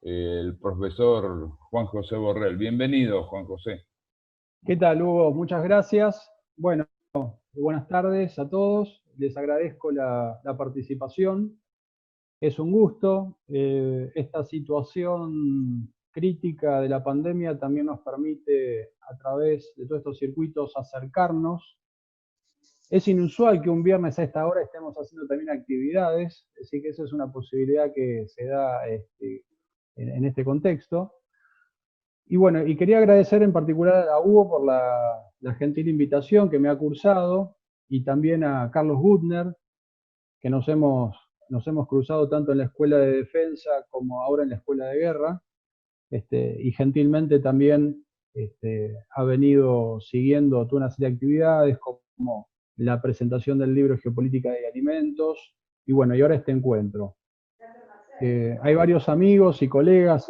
el profesor Juan José Borrell. Bienvenido, Juan José. ¿Qué tal, Hugo? Muchas gracias. Bueno, buenas tardes a todos. Les agradezco la participación. Es un gusto. Esta situación crítica de la pandemia también nos permite, a través de todos estos circuitos, acercarnos. Es inusual que un viernes a esta hora estemos haciendo también actividades, así que esa es una posibilidad que se da en este contexto. Y bueno, y quería agradecer en particular a Hugo por la gentil invitación que me ha cursado, y también a Carlos Gutner, que nos hemos cruzado tanto en la Escuela de Defensa como ahora en la Escuela de Guerra, y gentilmente también ha venido siguiendo toda una serie de actividades como la presentación del libro Geopolítica de Alimentos, y bueno, y ahora este encuentro. Hay varios amigos y colegas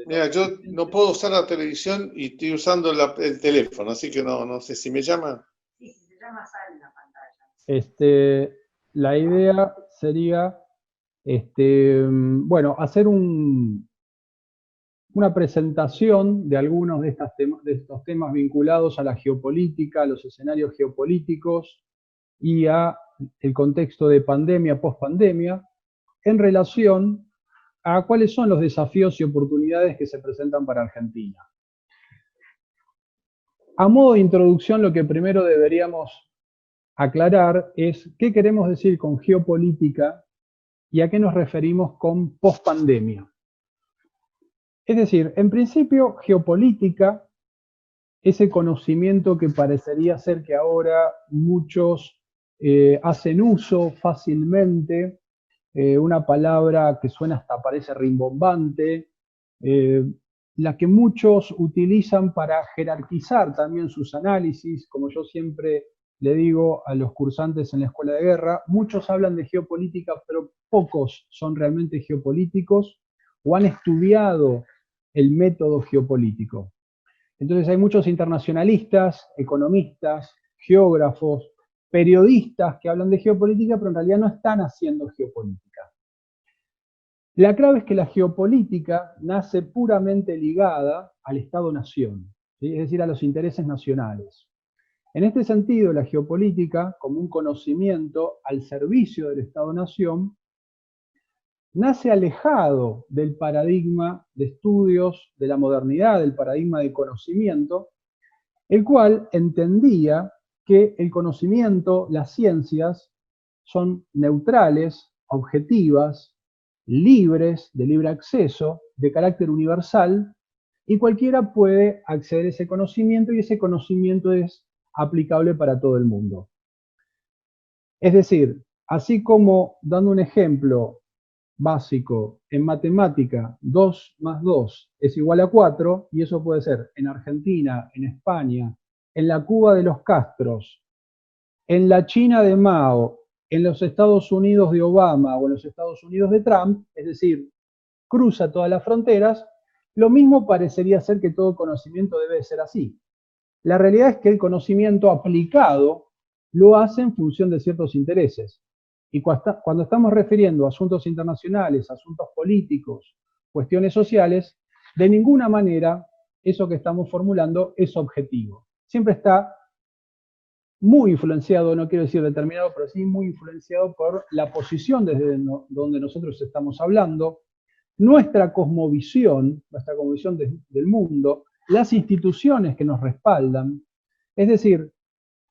Mira, yo no puedo usar la televisión y estoy usando el teléfono, así que no sé si me llama. Sí, si se llama sale en la pantalla. La idea sería, bueno, hacer una presentación de algunos de estos temas vinculados a la geopolítica, a los escenarios geopolíticos y a el contexto de pandemia, post-pandemia, en relación a cuáles son los desafíos y oportunidades que se presentan para Argentina. A modo de introducción, lo que primero deberíamos aclarar es qué queremos decir con geopolítica y a qué nos referimos con post-pandemia. Es decir, en principio, geopolítica, ese conocimiento que parecería ser que ahora muchos hacen uso fácilmente, una palabra que suena hasta parece rimbombante, la que muchos utilizan para jerarquizar también sus análisis, como yo siempre le digo a los cursantes en la Escuela de Guerra, muchos hablan de geopolítica, pero pocos son realmente geopolíticos o han estudiado el método geopolítico. Entonces hay muchos internacionalistas, economistas, geógrafos, periodistas que hablan de geopolítica, pero en realidad no están haciendo geopolítica. La clave es que la geopolítica nace puramente ligada al Estado-Nación, ¿sí? Es decir, a los intereses nacionales. En este sentido, la geopolítica, como un conocimiento al servicio del Estado-Nación, nace alejado del paradigma de estudios de la modernidad, del paradigma de conocimiento, el cual entendía que el conocimiento, las ciencias, son neutrales, objetivas, libres, de libre acceso, de carácter universal, y cualquiera puede acceder a ese conocimiento, y ese conocimiento es aplicable para todo el mundo. Es decir, así como, dando un ejemplo básico, en matemática 2 más 2 es igual a 4, y eso puede ser en Argentina, en España, en la Cuba de los Castros, en la China de Mao, en los Estados Unidos de Obama o en los Estados Unidos de Trump, es decir, cruza todas las fronteras, lo mismo parecería ser que todo conocimiento debe ser así. La realidad es que el conocimiento aplicado lo hace en función de ciertos intereses. Y cuando estamos refiriendo a asuntos internacionales, asuntos políticos, cuestiones sociales, de ninguna manera eso que estamos formulando es objetivo. Siempre está muy influenciado, no quiero decir determinado, pero sí muy influenciado por la posición desde donde nosotros estamos hablando, nuestra cosmovisión del mundo, las instituciones que nos respaldan. Es decir,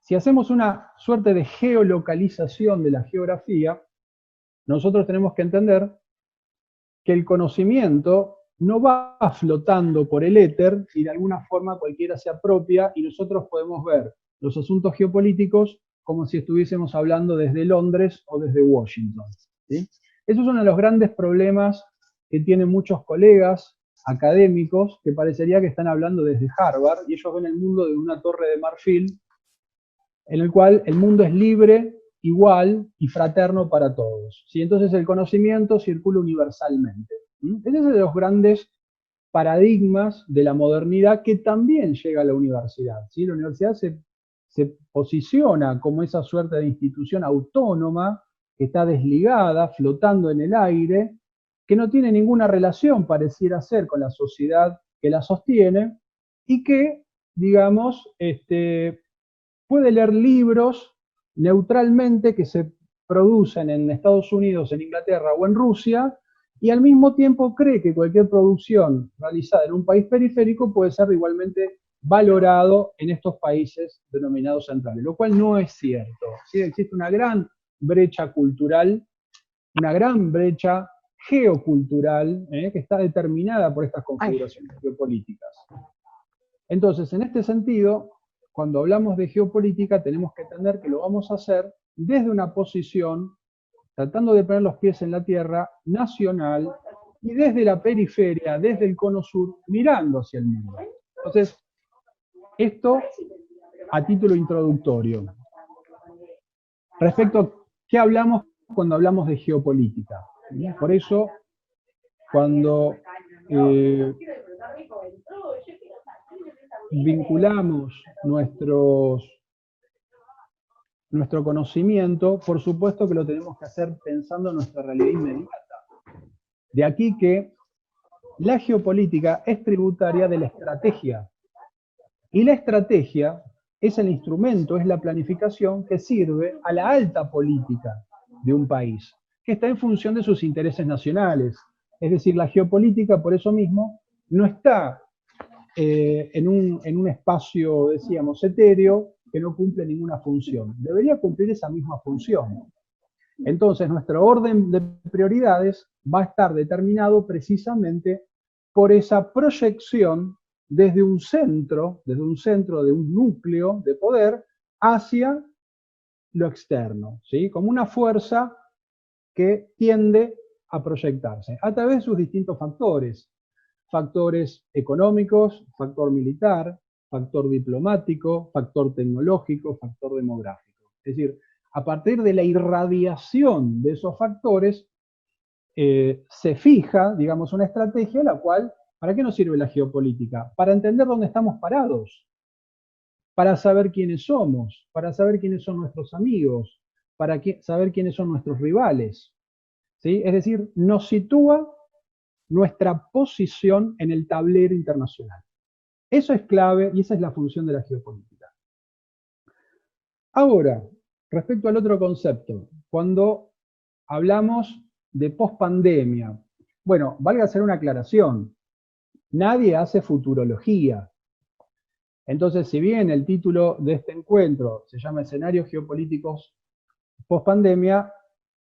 si hacemos una suerte de geolocalización de la geografía, nosotros tenemos que entender que el conocimiento no va flotando por el éter y de alguna forma cualquiera se apropia, y nosotros podemos ver los asuntos geopolíticos como si estuviésemos hablando desde Londres o desde Washington, ¿sí? Eso es uno de los grandes problemas que tienen muchos colegas académicos que parecería que están hablando desde Harvard, y ellos ven el mundo de una torre de marfil en el cual el mundo es libre, igual y fraterno para todos, ¿sí? Entonces el conocimiento circula universalmente. Ese es uno de los grandes paradigmas de la modernidad que también llega a la universidad, ¿sí? La universidad se posiciona como esa suerte de institución autónoma que está desligada, flotando en el aire, que no tiene ninguna relación, pareciera ser, con la sociedad que la sostiene, y que, digamos, puede leer libros neutralmente que se producen en Estados Unidos, en Inglaterra o en Rusia, y al mismo tiempo cree que cualquier producción realizada en un país periférico puede ser igualmente valorado en estos países denominados centrales, lo cual no es cierto. ¿Sí? Existe una gran brecha cultural, una gran brecha geocultural, que está determinada por estas configuraciones geopolíticas. Entonces, en este sentido, cuando hablamos de geopolítica, tenemos que entender que lo vamos a hacer desde una posición, tratando de poner los pies en la tierra, nacional, y desde la periferia, desde el cono sur, mirando hacia el mundo. Entonces, esto a título introductorio. Respecto a qué hablamos cuando hablamos de geopolítica. Por eso, cuando vinculamos nuestro conocimiento, por supuesto que lo tenemos que hacer pensando en nuestra realidad inmediata. De aquí que la geopolítica es tributaria de la estrategia. Y la estrategia es el instrumento, es la planificación que sirve a la alta política de un país, que está en función de sus intereses nacionales. Es decir, la geopolítica, por eso mismo, no está en un espacio, decíamos, etéreo, que no cumple ninguna función. Debería cumplir esa misma función. Entonces, nuestro orden de prioridades va a estar determinado precisamente por esa proyección desde un centro, de un núcleo de poder, hacia lo externo, ¿sí? Como una fuerza que tiende a proyectarse a través de sus distintos factores. Factores económicos, factor militar, factor diplomático, factor tecnológico, factor demográfico. Es decir, a partir de la irradiación de esos factores, se fija, digamos, una estrategia, la cual, ¿para qué nos sirve la geopolítica? Para entender dónde estamos parados, para saber quiénes somos, para saber quiénes son nuestros amigos, para saber quiénes son nuestros rivales, ¿sí? Es decir, nos sitúa nuestra posición en el tablero internacional. Eso es clave y esa es la función de la geopolítica. Ahora, respecto al otro concepto, cuando hablamos de pospandemia, bueno, valga hacer una aclaración. Nadie hace futurología. Entonces, si bien el título de este encuentro se llama Escenarios Geopolíticos Pospandemia,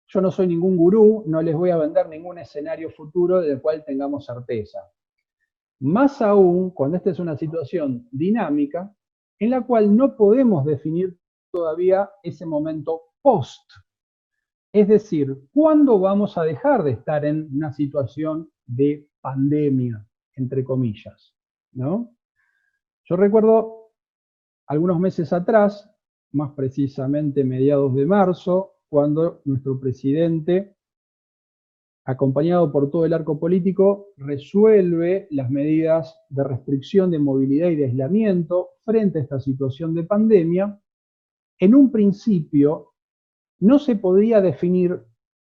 yo no soy ningún gurú, no les voy a vender ningún escenario futuro del cual tengamos certeza. Más aún cuando esta es una situación dinámica en la cual no podemos definir todavía ese momento post. Es decir, ¿cuándo vamos a dejar de estar en una situación de pandemia, entre comillas, ¿no? Yo recuerdo algunos meses atrás, más precisamente mediados de marzo, cuando nuestro presidente, acompañado por todo el arco político, resuelve las medidas de restricción de movilidad y de aislamiento frente a esta situación de pandemia. En un principio no se podía definir,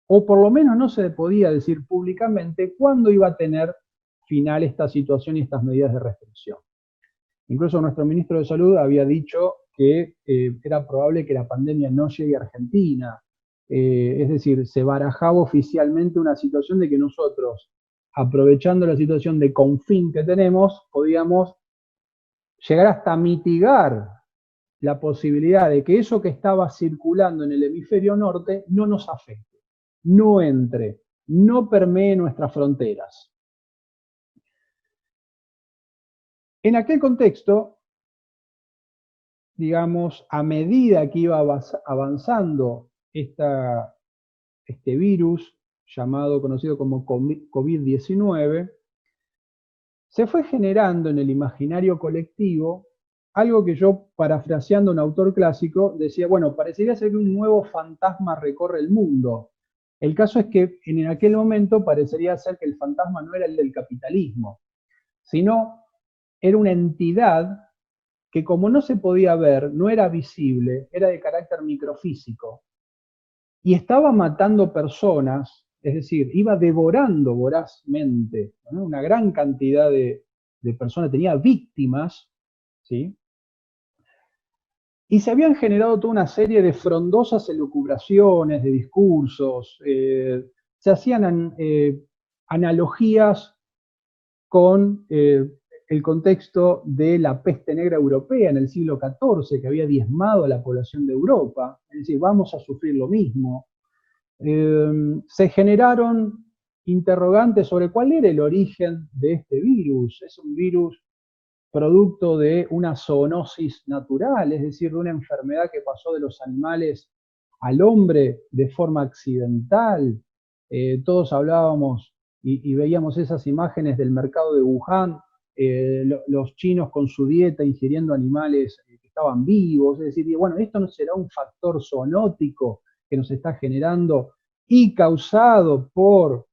o por lo menos no se podía decir públicamente, cuándo iba a tener final esta situación y estas medidas de restricción. Incluso nuestro ministro de Salud había dicho que era probable que la pandemia no llegue a Argentina. Es decir, se barajaba oficialmente una situación de que nosotros, aprovechando la situación de confín que tenemos, podíamos llegar hasta mitigar la posibilidad de que eso que estaba circulando en el hemisferio norte no nos afecte, no entre, no permee nuestras fronteras. En aquel contexto, digamos, a medida que iba avanzando este virus, conocido como COVID-19, se fue generando en el imaginario colectivo algo que yo, parafraseando a un autor clásico, decía, bueno, parecería ser que un nuevo fantasma recorre el mundo. El caso es que en aquel momento parecería ser que el fantasma no era el del capitalismo, sino era una entidad que, como no se podía ver, no era visible, era de carácter microfísico, y estaba matando personas es decir, iba devorando vorazmente, ¿no? Una gran cantidad de personas, tenía víctimas, ¿sí? Y se habían generado toda una serie de frondosas elucubraciones, de discursos, se hacían analogías con el contexto de la peste negra europea en el siglo XIV, que había diezmado a la población de Europa, es decir, vamos a sufrir lo mismo. Se generaron interrogantes sobre cuál era el origen de este virus. Es un virus producto de una zoonosis natural, es decir, de una enfermedad que pasó de los animales al hombre de forma accidental. Todos hablábamos y veíamos esas imágenes del mercado de Wuhan, los chinos con su dieta ingiriendo animales que estaban vivos, es decir, bueno, esto no será un factor zoonótico que nos está generando y causado por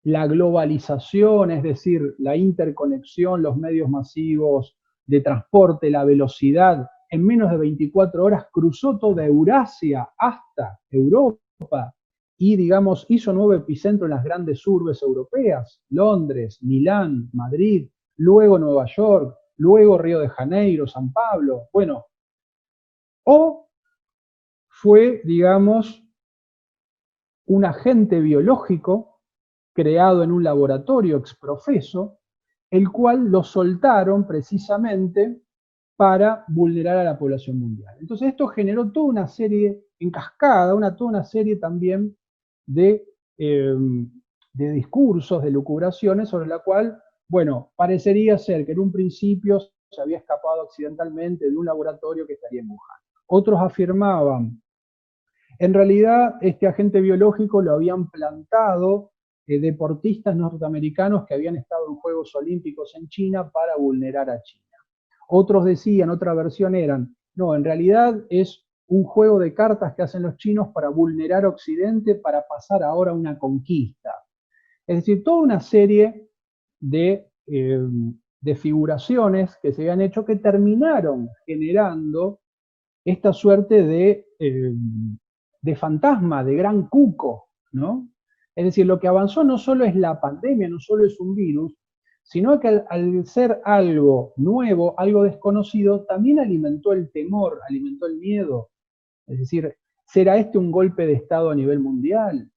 la globalización, es decir, la interconexión, los medios masivos de transporte, la velocidad, en menos de 24 horas cruzó toda Eurasia hasta Europa y, digamos, hizo nuevo epicentro en las grandes urbes europeas, Londres, Milán, Madrid, luego Nueva York, luego Río de Janeiro, San Pablo, bueno, o fue, digamos, un agente biológico creado en un laboratorio exprofeso, el cual lo soltaron precisamente para vulnerar a la población mundial. Entonces esto generó toda una serie, en cascada, toda una serie también de discursos, de lucubraciones, sobre la cual, bueno, parecería ser que en un principio se había escapado accidentalmente de un laboratorio que estaría en Wuhan. Otros afirmaban, en realidad este agente biológico lo habían plantado deportistas norteamericanos que habían estado en Juegos Olímpicos en China para vulnerar a China. Otros decían, otra versión eran, no, en realidad es un juego de cartas que hacen los chinos para vulnerar a Occidente para pasar ahora a una conquista. Es decir, toda una serie de figuraciones que se habían hecho que terminaron generando esta suerte de fantasma, de gran cuco, ¿no? Es decir, lo que avanzó no solo es la pandemia, no solo es un virus, sino que al ser algo nuevo, algo desconocido, también alimentó el temor, alimentó el miedo. Es decir, ¿será este un golpe de Estado a nivel mundial?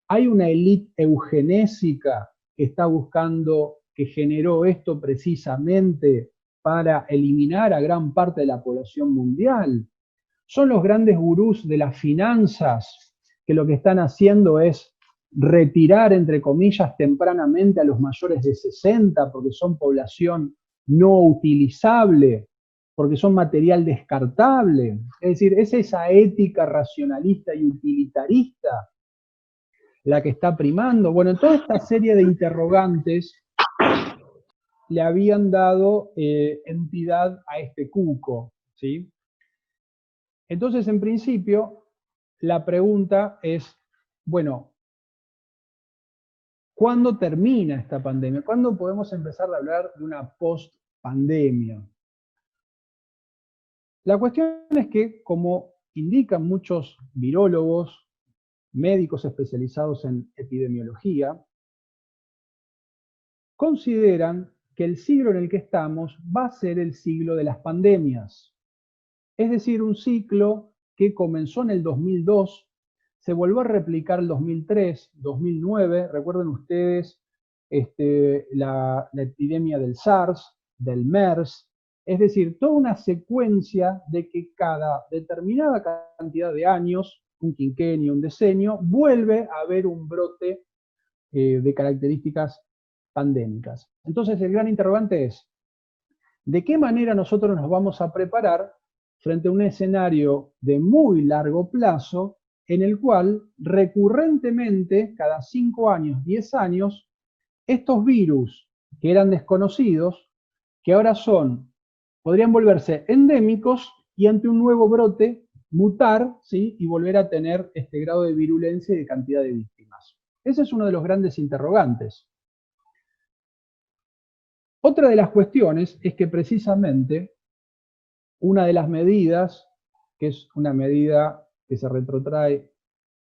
¿Hay una élite eugenésica que está buscando, que generó esto precisamente para eliminar a gran parte de la población mundial? ¿Son los grandes gurús de las finanzas que lo que están haciendo es retirar, entre comillas, tempranamente a los mayores de 60 porque son población no utilizable, porque son material descartable? Es decir, es esa ética racionalista y utilitarista la que está primando. Bueno, en toda esta serie de interrogantes le habían dado entidad a este cuco, ¿sí? Entonces, en principio, la pregunta es, bueno, ¿cuándo termina esta pandemia? ¿Cuándo podemos empezar a hablar de una post-pandemia? La cuestión es que, como indican muchos virólogos, médicos especializados en epidemiología, consideran que el siglo en el que estamos va a ser el siglo de las pandemias. Es decir, un ciclo que comenzó en el 2002, se volvió a replicar el 2003, 2009, recuerden ustedes la epidemia del SARS, del MERS, es decir, toda una secuencia de que cada determinada cantidad de años, un quinquenio, un decenio, vuelve a haber un brote de características pandémicas. Entonces el gran interrogante es, ¿de qué manera nosotros nos vamos a preparar frente a un escenario de muy largo plazo en el cual recurrentemente, cada 5 años, 10 años, estos virus que eran desconocidos, que ahora podrían volverse endémicos y ante un nuevo brote mutar, ¿sí? Y volver a tener este grado de virulencia y de cantidad de víctimas? Ese es uno de los grandes interrogantes. Otra de las cuestiones es que precisamente una de las medidas, que es una medida que se retrotrae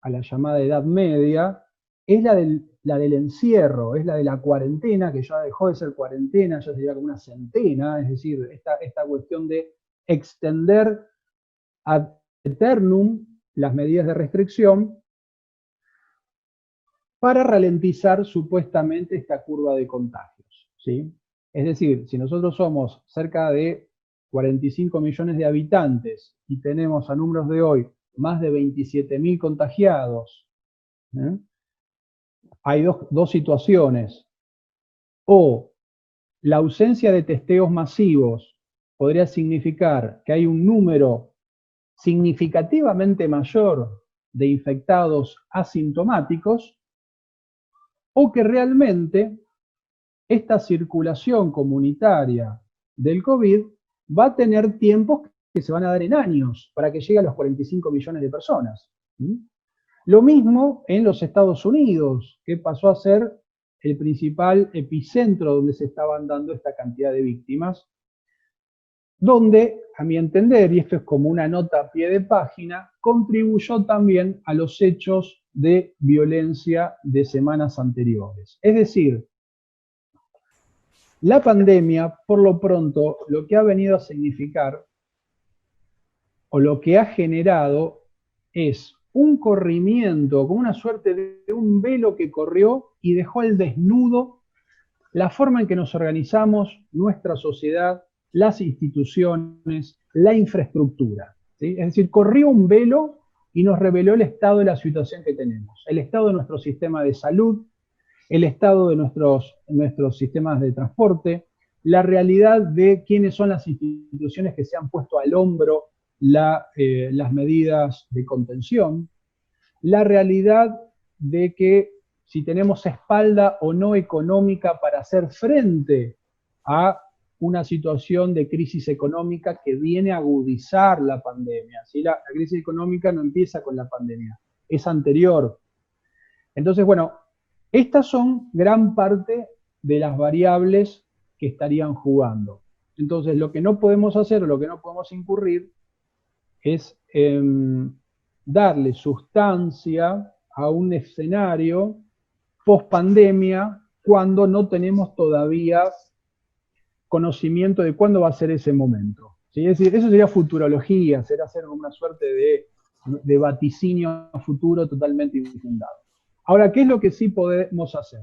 a la llamada Edad Media, es la del encierro, es la de la cuarentena, que ya dejó de ser cuarentena, ya sería como una centena, es decir, esta cuestión de extender ad eternum las medidas de restricción para ralentizar supuestamente esta curva de contagios, ¿sí? Es decir, si nosotros somos cerca de 45 millones de habitantes y tenemos a números de hoy más de 27.000 contagiados, ¿eh? Hay dos situaciones. O la ausencia de testeos masivos podría significar que hay un número significativamente mayor de infectados asintomáticos, o que realmente esta circulación comunitaria del COVID va a tener tiempos que se van a dar en años para que llegue a los 45 millones de personas. Lo mismo en los Estados Unidos, que pasó a ser el principal epicentro donde se estaban dando esta cantidad de víctimas, donde, a mi entender, y esto es como una nota a pie de página, contribuyó también a los hechos de violencia de semanas anteriores. Es decir, la pandemia, por lo pronto, lo que ha venido a significar, o lo que ha generado, es un corrimiento, como una suerte de un velo que corrió y dejó al desnudo la forma en que nos organizamos, nuestra sociedad, las instituciones, la infraestructura, ¿sí? Es decir, corrió un velo y nos reveló el estado de la situación que tenemos, el estado de nuestro sistema de salud, el estado de nuestros sistemas de transporte, la realidad de quiénes son las instituciones que se han puesto al hombro las medidas de contención, la realidad de que si tenemos espalda o no económica para hacer frente a una situación de crisis económica que viene a agudizar la pandemia. ¿Sí? La crisis económica no empieza con la pandemia, es anterior. Entonces, bueno, estas son gran parte de las variables que estarían jugando. Entonces, lo que no podemos hacer, o lo que no podemos incurrir, es darle sustancia a un escenario post-pandemia cuando no tenemos todavía conocimiento de cuándo va a ser ese momento. ¿Sí? Es decir, eso sería futurología, será hacer una suerte de vaticinio futuro totalmente infundado. Ahora, ¿qué es lo que sí podemos hacer?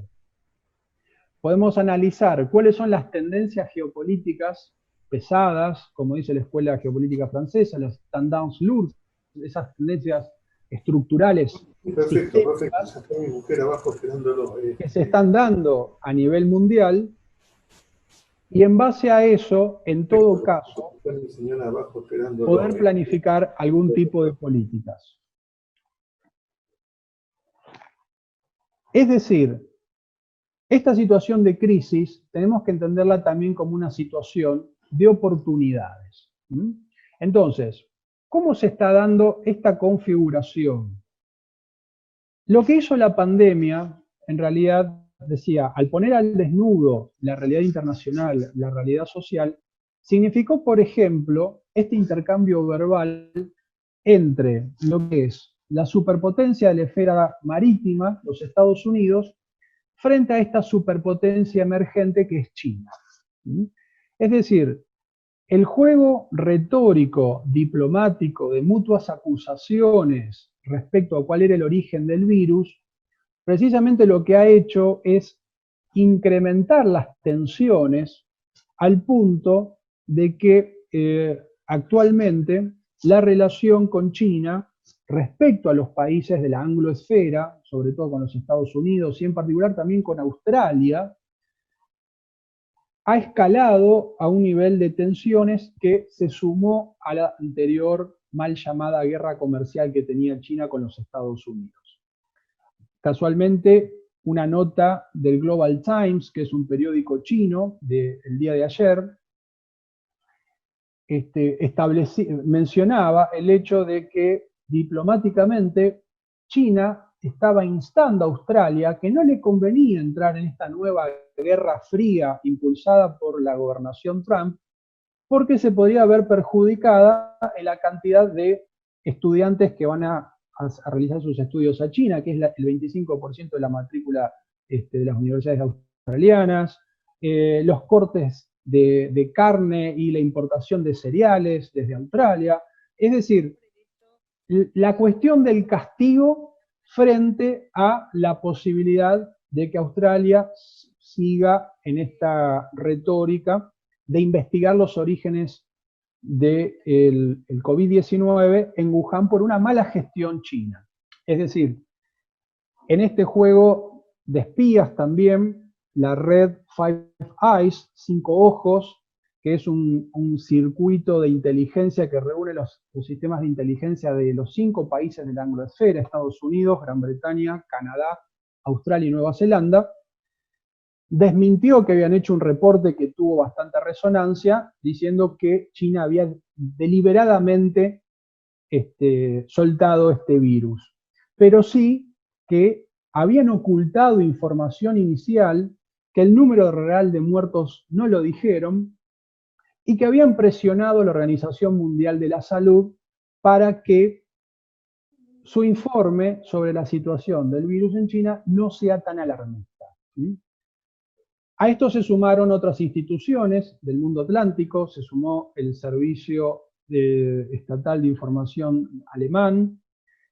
Podemos analizar cuáles son las tendencias geopolíticas pesadas, como dice la Escuela Geopolítica Francesa, las tendances lourdes, esas tendencias estructurales perfecto. Está mi mujer abajo esperándolo. Que se están dando a nivel mundial, y en base a eso, en todo caso, poder planificar algún tipo de políticas. Es decir, esta situación de crisis tenemos que entenderla también como una situación de oportunidades. Entonces, ¿cómo se está dando esta configuración? Lo que hizo la pandemia, en realidad, decía, al poner al desnudo la realidad internacional, la realidad social, significó, por ejemplo, este intercambio verbal entre lo que es la superpotencia de la esfera marítima, los Estados Unidos, frente a esta superpotencia emergente que es China. Es decir, el juego retórico, diplomático, de mutuas acusaciones respecto a cuál era el origen del virus, precisamente lo que ha hecho es incrementar las tensiones al punto de que actualmente la relación con China respecto a los países de la angloesfera, sobre todo con los Estados Unidos y en particular también con Australia, ha escalado a un nivel de tensiones que se sumó a la anterior mal llamada guerra comercial que tenía China con los Estados Unidos. Casualmente, una nota del Global Times, que es un periódico chino del día de ayer, mencionaba el hecho de que diplomáticamente China estaba instando a Australia que no le convenía entrar en esta nueva guerra fría impulsada por la gobernación Trump, porque se podría ver perjudicada en la cantidad de estudiantes que van a a realizar sus estudios a China, que es el 25% de la matrícula de las universidades australianas, los cortes de carne y la importación de cereales desde Australia. Es decir, la cuestión del castigo frente a la posibilidad de que Australia siga en esta retórica de investigar los orígenes del COVID-19 en Wuhan por una mala gestión china. Es decir, en este juego de espías también, la red Five Eyes, 5 ojos, que es un circuito de inteligencia que reúne los sistemas de inteligencia de los 5 países de la anglosfera, Estados Unidos, Gran Bretaña, Canadá, Australia y Nueva Zelanda, desmintió que habían hecho un reporte que tuvo bastante resonancia, diciendo que China había deliberadamente soltado este virus. Pero sí que habían ocultado información inicial, que el número real de muertos no lo dijeron, y que habían presionado a la Organización Mundial de la Salud para que su informe sobre la situación del virus en China no sea tan alarmista. A esto se sumaron otras instituciones del mundo atlántico, se sumó el Servicio Estatal de Información alemán,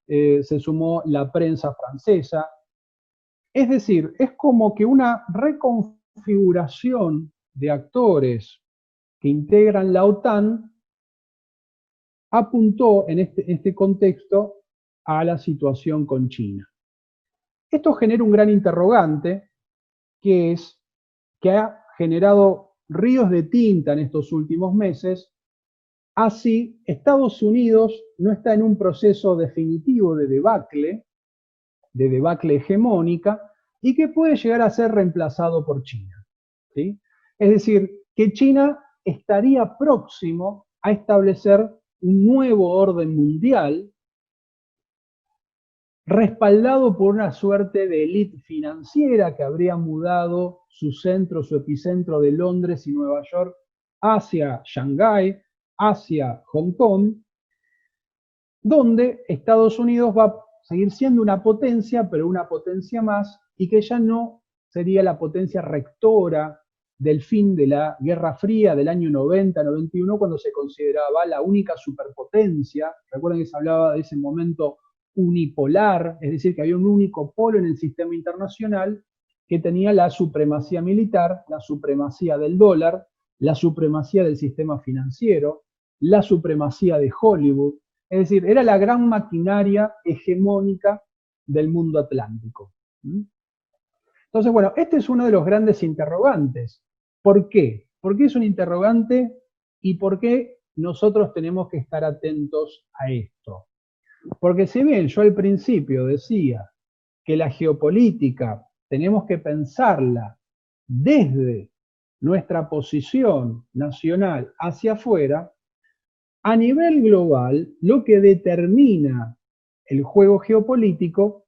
se sumó la prensa francesa. Es decir, es como que una reconfiguración de actores que integran la OTAN apuntó en este contexto a la situación con China. Esto genera un gran interrogante, que es que ha generado ríos de tinta en estos últimos meses. Así, Estados Unidos no está en un proceso definitivo de debacle hegemónica, y que puede llegar a ser reemplazado por China, ¿sí? Es decir, que China estaría próximo a establecer un nuevo orden mundial respaldado por una suerte de élite financiera que habría mudado su centro, su epicentro de Londres y Nueva York hacia Shanghái, hacia Hong Kong, donde Estados Unidos va a seguir siendo una potencia, pero una potencia más, y que ya no sería la potencia rectora del fin de la Guerra Fría del año 90-91, cuando se consideraba la única superpotencia. Recuerden que se hablaba de ese momento unipolar, es decir, que había un único polo en el sistema internacional que tenía la supremacía militar, la supremacía del dólar, la supremacía del sistema financiero, la supremacía de Hollywood. Es decir, era la gran maquinaria hegemónica del mundo atlántico. Entonces, bueno, este es uno de los grandes interrogantes. ¿Por qué? ¿Por qué es un interrogante y por qué nosotros tenemos que estar atentos a esto? Porque si bien yo al principio decía que la geopolítica tenemos que pensarla desde nuestra posición nacional hacia afuera, a nivel global lo que determina el juego geopolítico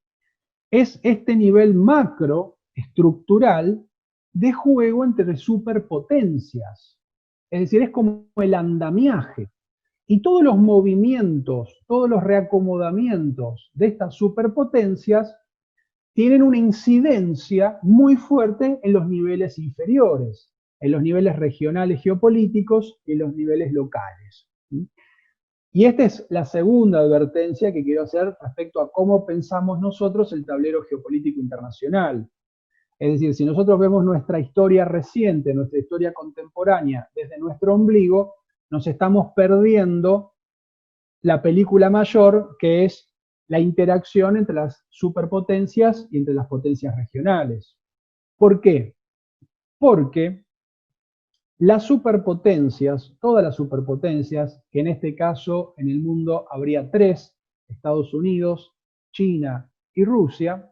es este nivel macro estructural de juego entre superpotencias. Es decir, es como el andamiaje. Y todos los movimientos, todos los reacomodamientos de estas superpotencias tienen una incidencia muy fuerte en los niveles inferiores, en los niveles regionales geopolíticos y en los niveles locales. Y esta es la segunda advertencia que quiero hacer respecto a cómo pensamos nosotros el tablero geopolítico internacional. Es decir, si nosotros vemos nuestra historia reciente, nuestra historia contemporánea desde nuestro ombligo, nos estamos perdiendo la película mayor, que es la interacción entre las superpotencias y entre las potencias regionales. ¿Por qué? Porque las superpotencias, todas las superpotencias, que en este caso en el mundo habría 3, Estados Unidos, China y Rusia,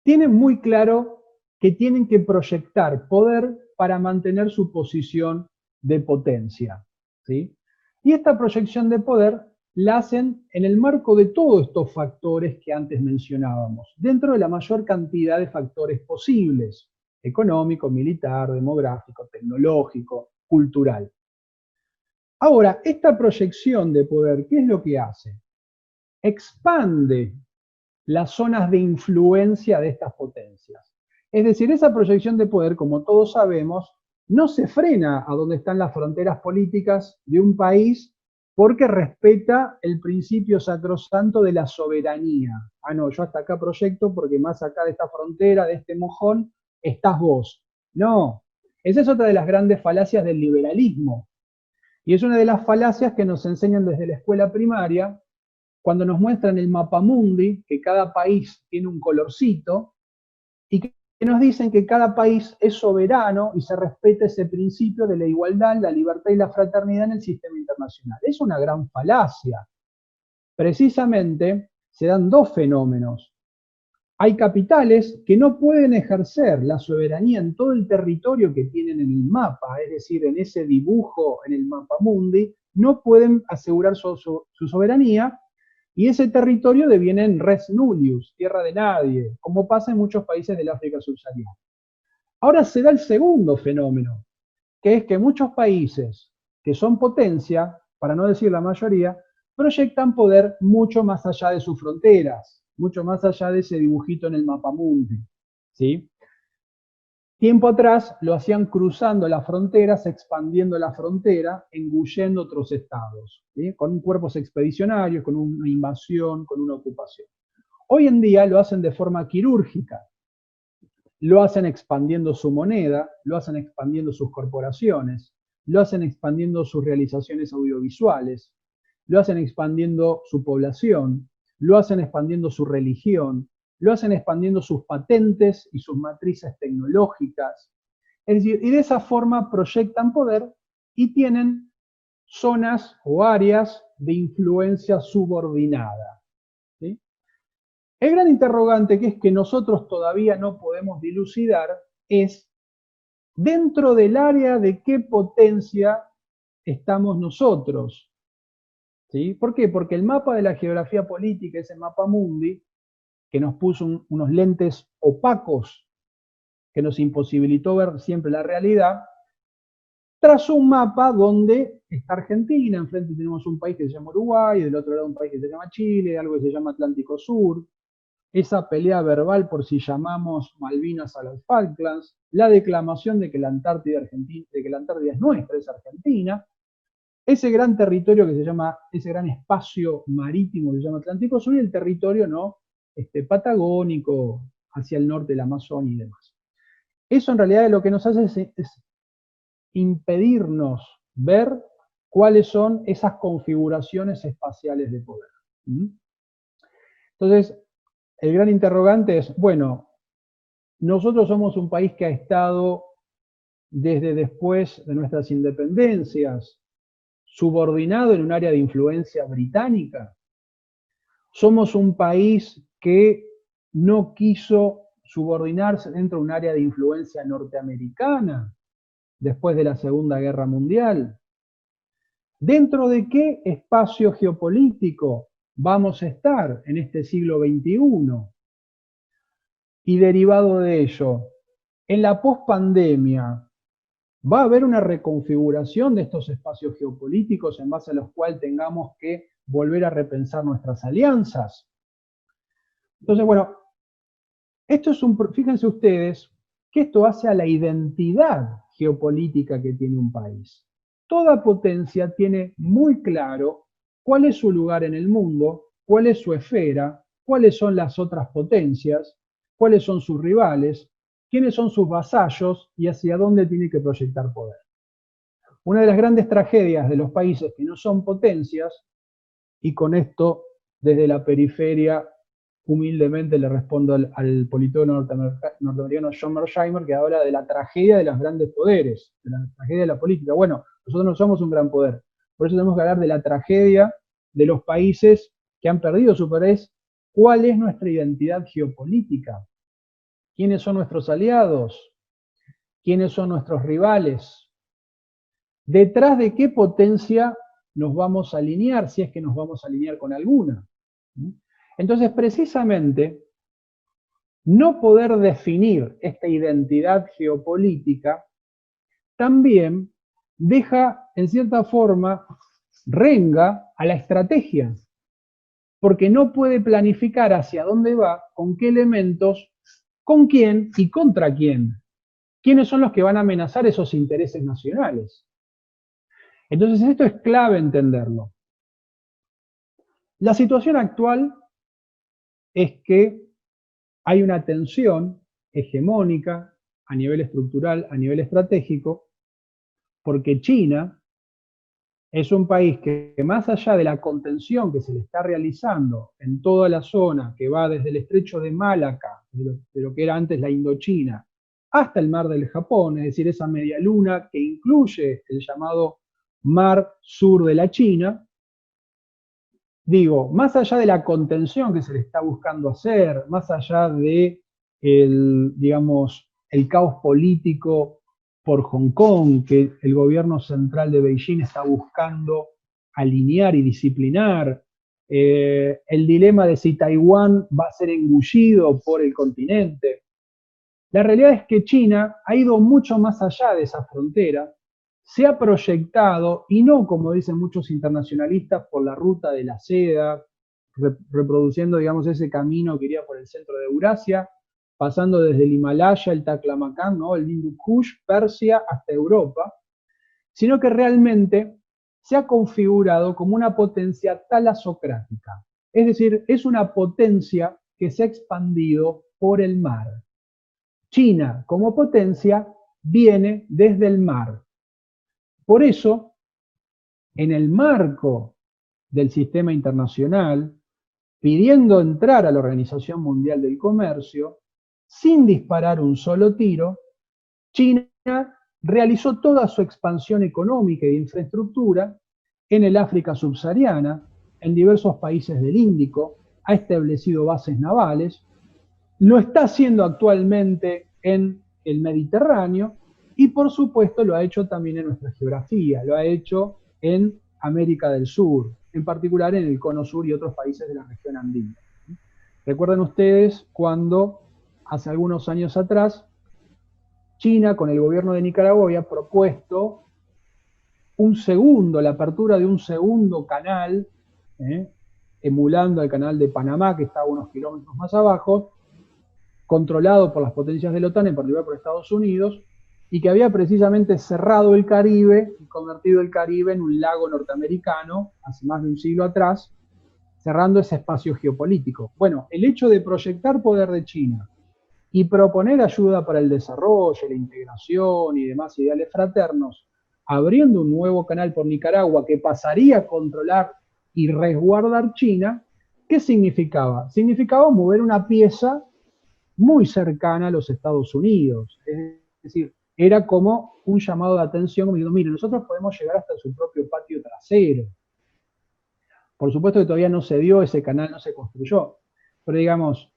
tienen muy claro que tienen que proyectar poder para mantener su posición de potencia, ¿sí? Y esta proyección de poder la hacen en el marco de todos estos factores que antes mencionábamos, dentro de la mayor cantidad de factores posibles: económico, militar, demográfico, tecnológico, cultural. Ahora, esta proyección de poder, ¿qué es lo que hace? expande las zonas de influencia de estas potencias. Es decir, esa proyección de poder, como todos sabemos, no se frena a donde están las fronteras políticas de un país porque respeta el principio sacrosanto de la soberanía. Ah, no, yo hasta acá proyecto porque más acá de esta frontera, de este mojón, estás vos. No, esa es otra de las grandes falacias del liberalismo. Y es una de las falacias que nos enseñan desde la escuela primaria, cuando nos muestran el mapamundi, que cada país tiene un colorcito, y que nos dicen que cada país es soberano y se respeta ese principio de la igualdad, la libertad y la fraternidad en el sistema internacional. Es una gran falacia. Precisamente se dan dos fenómenos. Hay capitales que no pueden ejercer la soberanía en todo el territorio que tienen en el mapa, es decir, en ese dibujo, en el mapamundi, no pueden asegurar su soberanía, y ese territorio deviene en res nullius, tierra de nadie, como pasa en muchos países del África subsahariana. Ahora se da el segundo fenómeno, que es que muchos países que son potencia, para no decir la mayoría, proyectan poder mucho más allá de sus fronteras, mucho más allá de ese dibujito en el mapamundi, ¿sí? Tiempo atrás lo hacían cruzando las fronteras, expandiendo la frontera, engullendo otros estados, ¿sí? Con cuerpos expedicionarios, con una invasión, con una ocupación. Hoy en día lo hacen de forma quirúrgica, lo hacen expandiendo su moneda, lo hacen expandiendo sus corporaciones, lo hacen expandiendo sus realizaciones audiovisuales, lo hacen expandiendo su población, lo hacen expandiendo su religión, lo hacen expandiendo sus patentes y sus matrices tecnológicas. Es decir, y de esa forma proyectan poder y tienen zonas o áreas de influencia subordinada, ¿sí? El gran interrogante, que es que nosotros todavía no podemos dilucidar, es dentro del área de qué potencia estamos nosotros, ¿sí? ¿Por qué? Porque el mapa de la geografía política, ese mapamundi, que nos puso unos lentes opacos, que nos imposibilitó ver siempre la realidad, trazó un mapa donde está Argentina, enfrente tenemos un país que se llama Uruguay, del otro lado un país que se llama Chile, algo que se llama Atlántico Sur, esa pelea verbal por si llamamos Malvinas a los Falklands, la declamación de que la Antártida es nuestra, es Argentina, ese gran territorio que se llama, ese gran espacio marítimo que se llama Atlántico Sur, y el territorio no patagónico hacia el norte del Amazonia y demás. Eso en realidad lo que nos hace es impedirnos ver cuáles son esas configuraciones espaciales de poder. Entonces, el gran interrogante es, bueno, nosotros somos un país que ha estado desde después de nuestras independencias subordinado en un área de influencia británica. Somos un país que no quiso subordinarse dentro de un área de influencia norteamericana después de la Segunda Guerra Mundial. ¿Dentro de qué espacio geopolítico vamos a estar en este siglo XXI? Y derivado de ello, en la pospandemia, ¿va a haber una reconfiguración de estos espacios geopolíticos en base a los cuales tengamos que volver a repensar nuestras alianzas? Entonces, bueno, esto es fíjense ustedes que esto hace a la identidad geopolítica que tiene un país. Toda potencia tiene muy claro cuál es su lugar en el mundo, cuál es su esfera, cuáles son las otras potencias, cuáles son sus rivales, quiénes son sus vasallos y hacia dónde tiene que proyectar poder. Una de las grandes tragedias de los países que no son potencias, y con esto desde la periferia humildemente le respondo al politólogo norteamericano John Mearsheimer, que habla de la tragedia de los grandes poderes, de la tragedia de la política. Bueno, nosotros no somos un gran poder, por eso tenemos que hablar de la tragedia de los países que han perdido su poder. ¿Cuál es nuestra identidad geopolítica? ¿Quiénes son nuestros aliados? ¿Quiénes son nuestros rivales? ¿Detrás de qué potencia nos vamos a alinear, si es que nos vamos a alinear con alguna? Entonces, precisamente, no poder definir esta identidad geopolítica también deja, en cierta forma, renga a la estrategia. porque no puede planificar hacia dónde va, con qué elementos, con quién y contra quién. ¿Quiénes son los que van a amenazar esos intereses nacionales? Entonces esto es clave entenderlo. La situación actual es que hay una tensión hegemónica a nivel estructural, a nivel estratégico, porque China es un país que más allá de la contención que se le está realizando en toda la zona que va desde el estrecho de Malaca, de lo que era antes la Indochina, hasta el mar del Japón, es decir, esa media luna que incluye el llamado mar sur de la China, digo, más allá de la contención que se le está buscando hacer, más allá de digamos, el caos político por Hong Kong, que el gobierno central de Beijing está buscando alinear y disciplinar, el dilema de si Taiwán va a ser engullido por el continente. La realidad es que China ha ido mucho más allá de esa frontera, se ha proyectado, y no como dicen muchos internacionalistas, por la ruta de la seda, reproduciendo, digamos, ese camino que iría por el centro de Eurasia, pasando desde el Himalaya, el Taklamakan, ¿no? El Hindu Kush, Persia, hasta Europa, sino que realmente se ha configurado como una potencia talasocrática. Es decir, es una potencia que se ha expandido por el mar. China, como potencia, viene desde el mar. Por eso, en el marco del sistema internacional, pidiendo entrar a la Organización Mundial del Comercio, sin disparar un solo tiro, China realizó toda su expansión económica y de infraestructura en el África subsahariana, en diversos países del Índico, ha establecido bases navales, lo está haciendo actualmente en el Mediterráneo y por supuesto lo ha hecho también en nuestra geografía, lo ha hecho en América del Sur, en particular en el Cono Sur y otros países de la región andina. Recuerden ustedes cuando hace algunos años atrás China con el gobierno de Nicaragua había propuesto la apertura de un segundo canal, emulando el canal de Panamá, que está a unos kilómetros más abajo, controlado por las potencias de la OTAN, en particular por Estados Unidos, y que había precisamente cerrado el Caribe y convertido el Caribe en un lago norteamericano, hace más de un siglo atrás, cerrando ese espacio geopolítico. Bueno, el hecho de proyectar poder de China y proponer ayuda para el desarrollo, la integración y demás ideales fraternos, abriendo un nuevo canal por Nicaragua que pasaría a controlar y resguardar China, ¿qué significaba? Significaba mover una pieza muy cercana a los Estados Unidos. Es decir, era como un llamado de atención, como diciendo, mire, nosotros podemos llegar hasta su propio patio trasero. Por supuesto que todavía no se dio, ese canal no se construyó, pero digamos,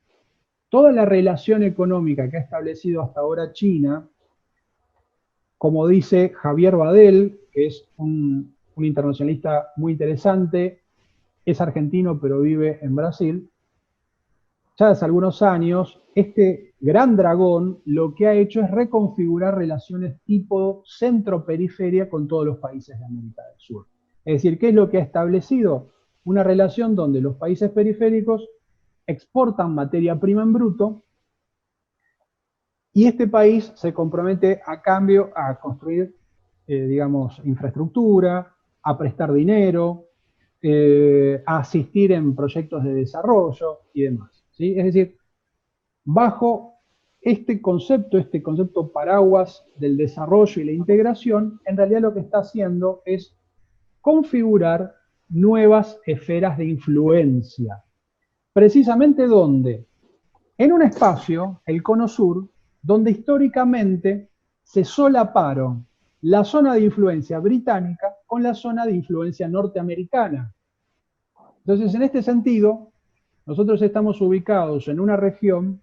toda la relación económica que ha establecido hasta ahora China, como dice Javier Badel, que es un internacionalista muy interesante, es argentino pero vive en Brasil, ya hace algunos años, este gran dragón lo que ha hecho es reconfigurar relaciones tipo centro-periferia con todos los países de América del Sur. Es decir, ¿qué es lo que ha establecido? Una relación donde los países periféricos exportan materia prima en bruto y este país se compromete a cambio a construir, digamos, infraestructura, a prestar dinero, a asistir en proyectos de desarrollo y demás, ¿sí? Es decir, bajo este concepto paraguas del desarrollo y la integración, en realidad lo que está haciendo es configurar nuevas esferas de influencia. Precisamente ¿dónde? En un espacio, el Cono Sur, donde históricamente se solaparon la zona de influencia británica con la zona de influencia norteamericana. Entonces, en este sentido, nosotros estamos ubicados en una región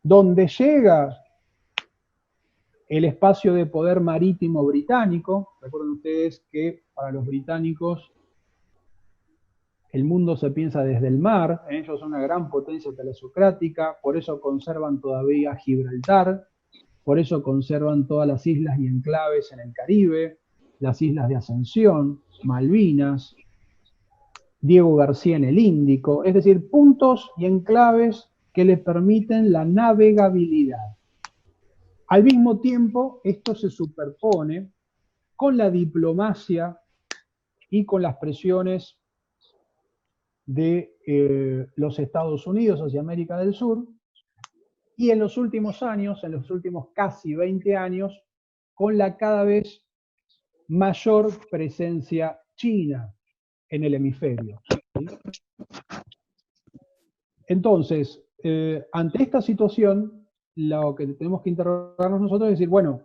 donde llega el espacio de poder marítimo británico. Recuerden ustedes que para los británicos el mundo se piensa desde el mar, ellos son una gran potencia talasocrática, por eso conservan todavía Gibraltar, por eso conservan todas las islas y enclaves en el Caribe, las islas de Ascensión, Malvinas. Diego García en el Índico, es decir, puntos y enclaves que le permiten la navegabilidad. Al mismo tiempo, esto se superpone con la diplomacia y con las presiones de los Estados Unidos hacia América del Sur, y en los últimos años, en los últimos casi 20 años, con la cada vez mayor presencia china en el hemisferio. ¿Sí? Entonces, ante esta situación, lo que tenemos que interrogarnos nosotros es decir, bueno,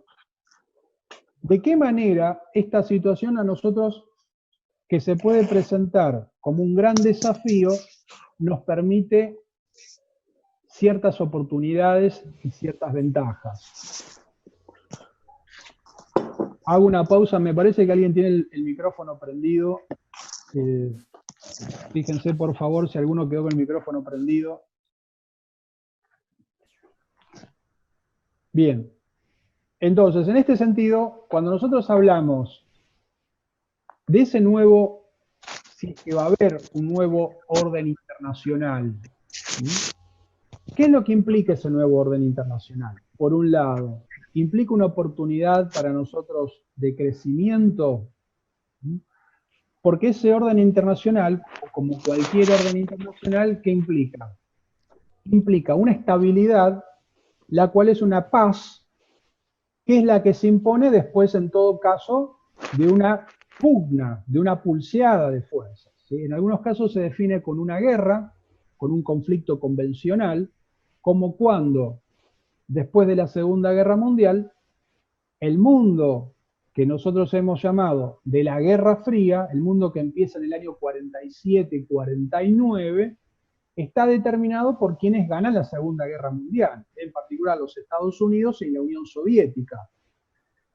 ¿de qué manera esta situación a nosotros, que se puede presentar como un gran desafío, nos permite ciertas oportunidades y ciertas ventajas? Hago una pausa, me parece que alguien tiene el micrófono prendido. Fíjense por favor si alguno quedó con el micrófono prendido. Bien. Entonces, en este sentido, cuando nosotros hablamos de ese nuevo, si que va a haber un nuevo orden internacional, ¿sí? ¿Qué es lo que implica ese nuevo orden internacional? Por un lado, implica una oportunidad para nosotros de crecimiento, ¿sí? Porque ese orden internacional, como cualquier orden internacional, ¿qué implica? Implica una estabilidad, la cual es una paz, que es la que se impone después, en todo caso, de una pugna, de una pulseada de fuerzas, ¿sí? En algunos casos se define con una guerra, con un conflicto convencional, como cuando, después de la Segunda Guerra Mundial, el mundo que nosotros hemos llamado de la Guerra Fría, el mundo que empieza en el año 47-49, está determinado por quienes ganan la Segunda Guerra Mundial, en particular los Estados Unidos y la Unión Soviética.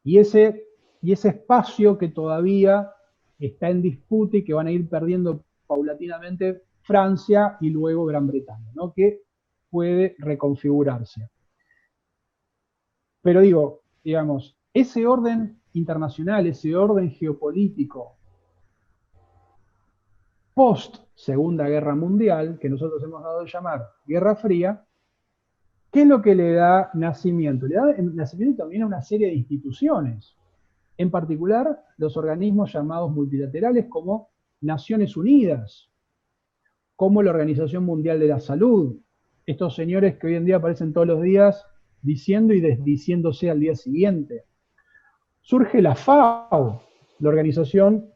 Y ese espacio que todavía está en disputa y que van a ir perdiendo paulatinamente Francia y luego Gran Bretaña, ¿no? Que puede reconfigurarse. Pero digamos, ese orden internacional, ese orden geopolítico post Segunda Guerra Mundial, que nosotros hemos dado a llamar Guerra Fría, ¿qué es lo que le da nacimiento? Le da nacimiento también a una serie de instituciones, en particular los organismos llamados multilaterales como Naciones Unidas, como la Organización Mundial de la Salud, estos señores que hoy en día aparecen todos los días diciendo y desdiciéndose al día siguiente. Surge la FAO, la Organización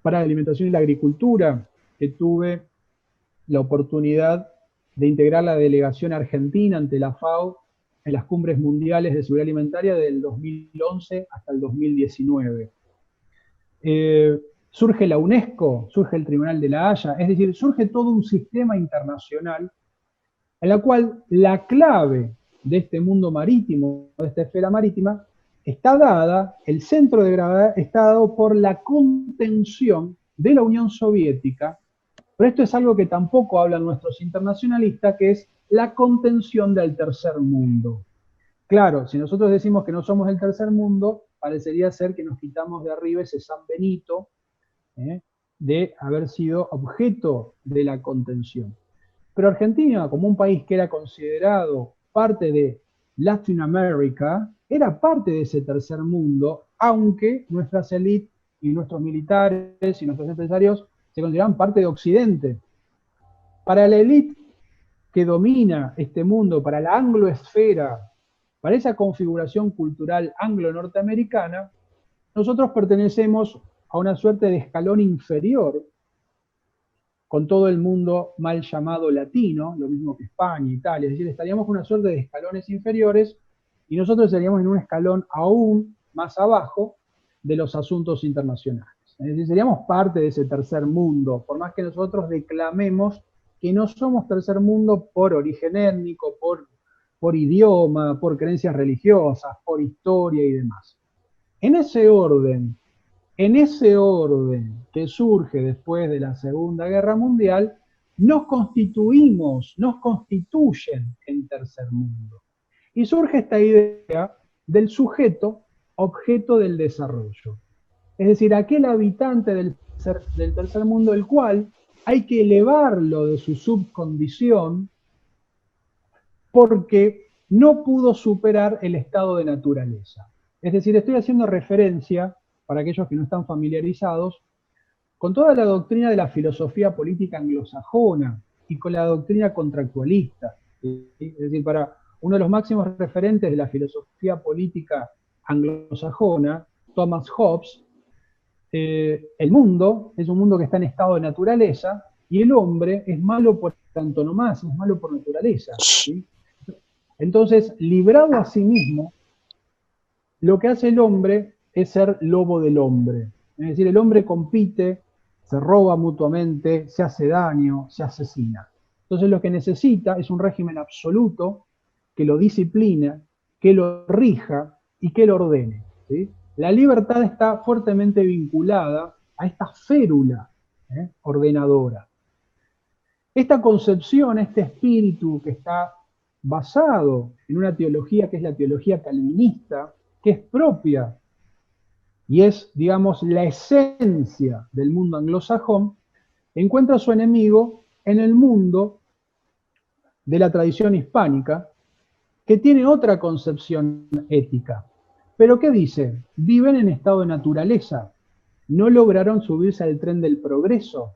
para la Alimentación y la Agricultura, que tuve la oportunidad de integrar la delegación argentina ante la FAO en las cumbres mundiales de seguridad alimentaria del 2011 hasta el 2019. Surge la UNESCO, surge el Tribunal de la Haya, es decir, surge todo un sistema internacional en la cual la clave de este mundo marítimo, de esta esfera marítima, está dada, el centro de gravedad está dado por la contención de la Unión Soviética, pero esto es algo que tampoco hablan nuestros internacionalistas, que es la contención del tercer mundo. Claro, si nosotros decimos que no somos el tercer mundo, parecería ser que nos quitamos de arriba ese San Benito de haber sido objeto de la contención. Pero Argentina, como un país que era considerado parte de Latinoamérica, era parte de ese tercer mundo, aunque nuestras élites y nuestros militares y nuestros empresarios se consideraban parte de Occidente. Para la élite que domina este mundo, para la angloesfera, para esa configuración cultural anglo-norteamericana, nosotros pertenecemos a una suerte de escalón inferior con todo el mundo mal llamado latino, lo mismo que España, Italia, es decir, estaríamos con una suerte de escalones inferiores y nosotros estaríamos en un escalón aún más abajo de los asuntos internacionales. Es decir, seríamos parte de ese tercer mundo, por más que nosotros declamemos que no somos tercer mundo por origen étnico, por idioma, por creencias religiosas, por historia y demás. En ese orden que surge después de la Segunda Guerra Mundial, nos constituyen en tercer mundo. Y surge esta idea del sujeto objeto del desarrollo. Es decir, aquel habitante del tercer mundo, el cual hay que elevarlo de su subcondición porque no pudo superar el estado de naturaleza. Es decir, estoy haciendo referencia, para aquellos que no están familiarizados, con toda la doctrina de la filosofía política anglosajona y con la doctrina contractualista. ¿Sí? Es decir, para uno de los máximos referentes de la filosofía política anglosajona, Thomas Hobbes, el mundo es un mundo que está en estado de naturaleza y el hombre es malo por antonomasia, es malo por naturaleza. ¿Sí? Entonces, librado a sí mismo, lo que hace el hombre es ser lobo del hombre. Es decir, el hombre compite, se roba mutuamente, se hace daño, se asesina. Entonces lo que necesita es un régimen absoluto que lo disciplina, que lo rija y que lo ordene. ¿Sí? La libertad está fuertemente vinculada a esta férula ordenadora. Esta concepción, este espíritu que está basado en una teología que es la teología calvinista, que es propia y es, digamos, la esencia del mundo anglosajón, encuentra su enemigo en el mundo de la tradición hispánica, que tiene otra concepción ética. Pero ¿qué dice? Viven en estado de naturaleza, no lograron subirse al tren del progreso.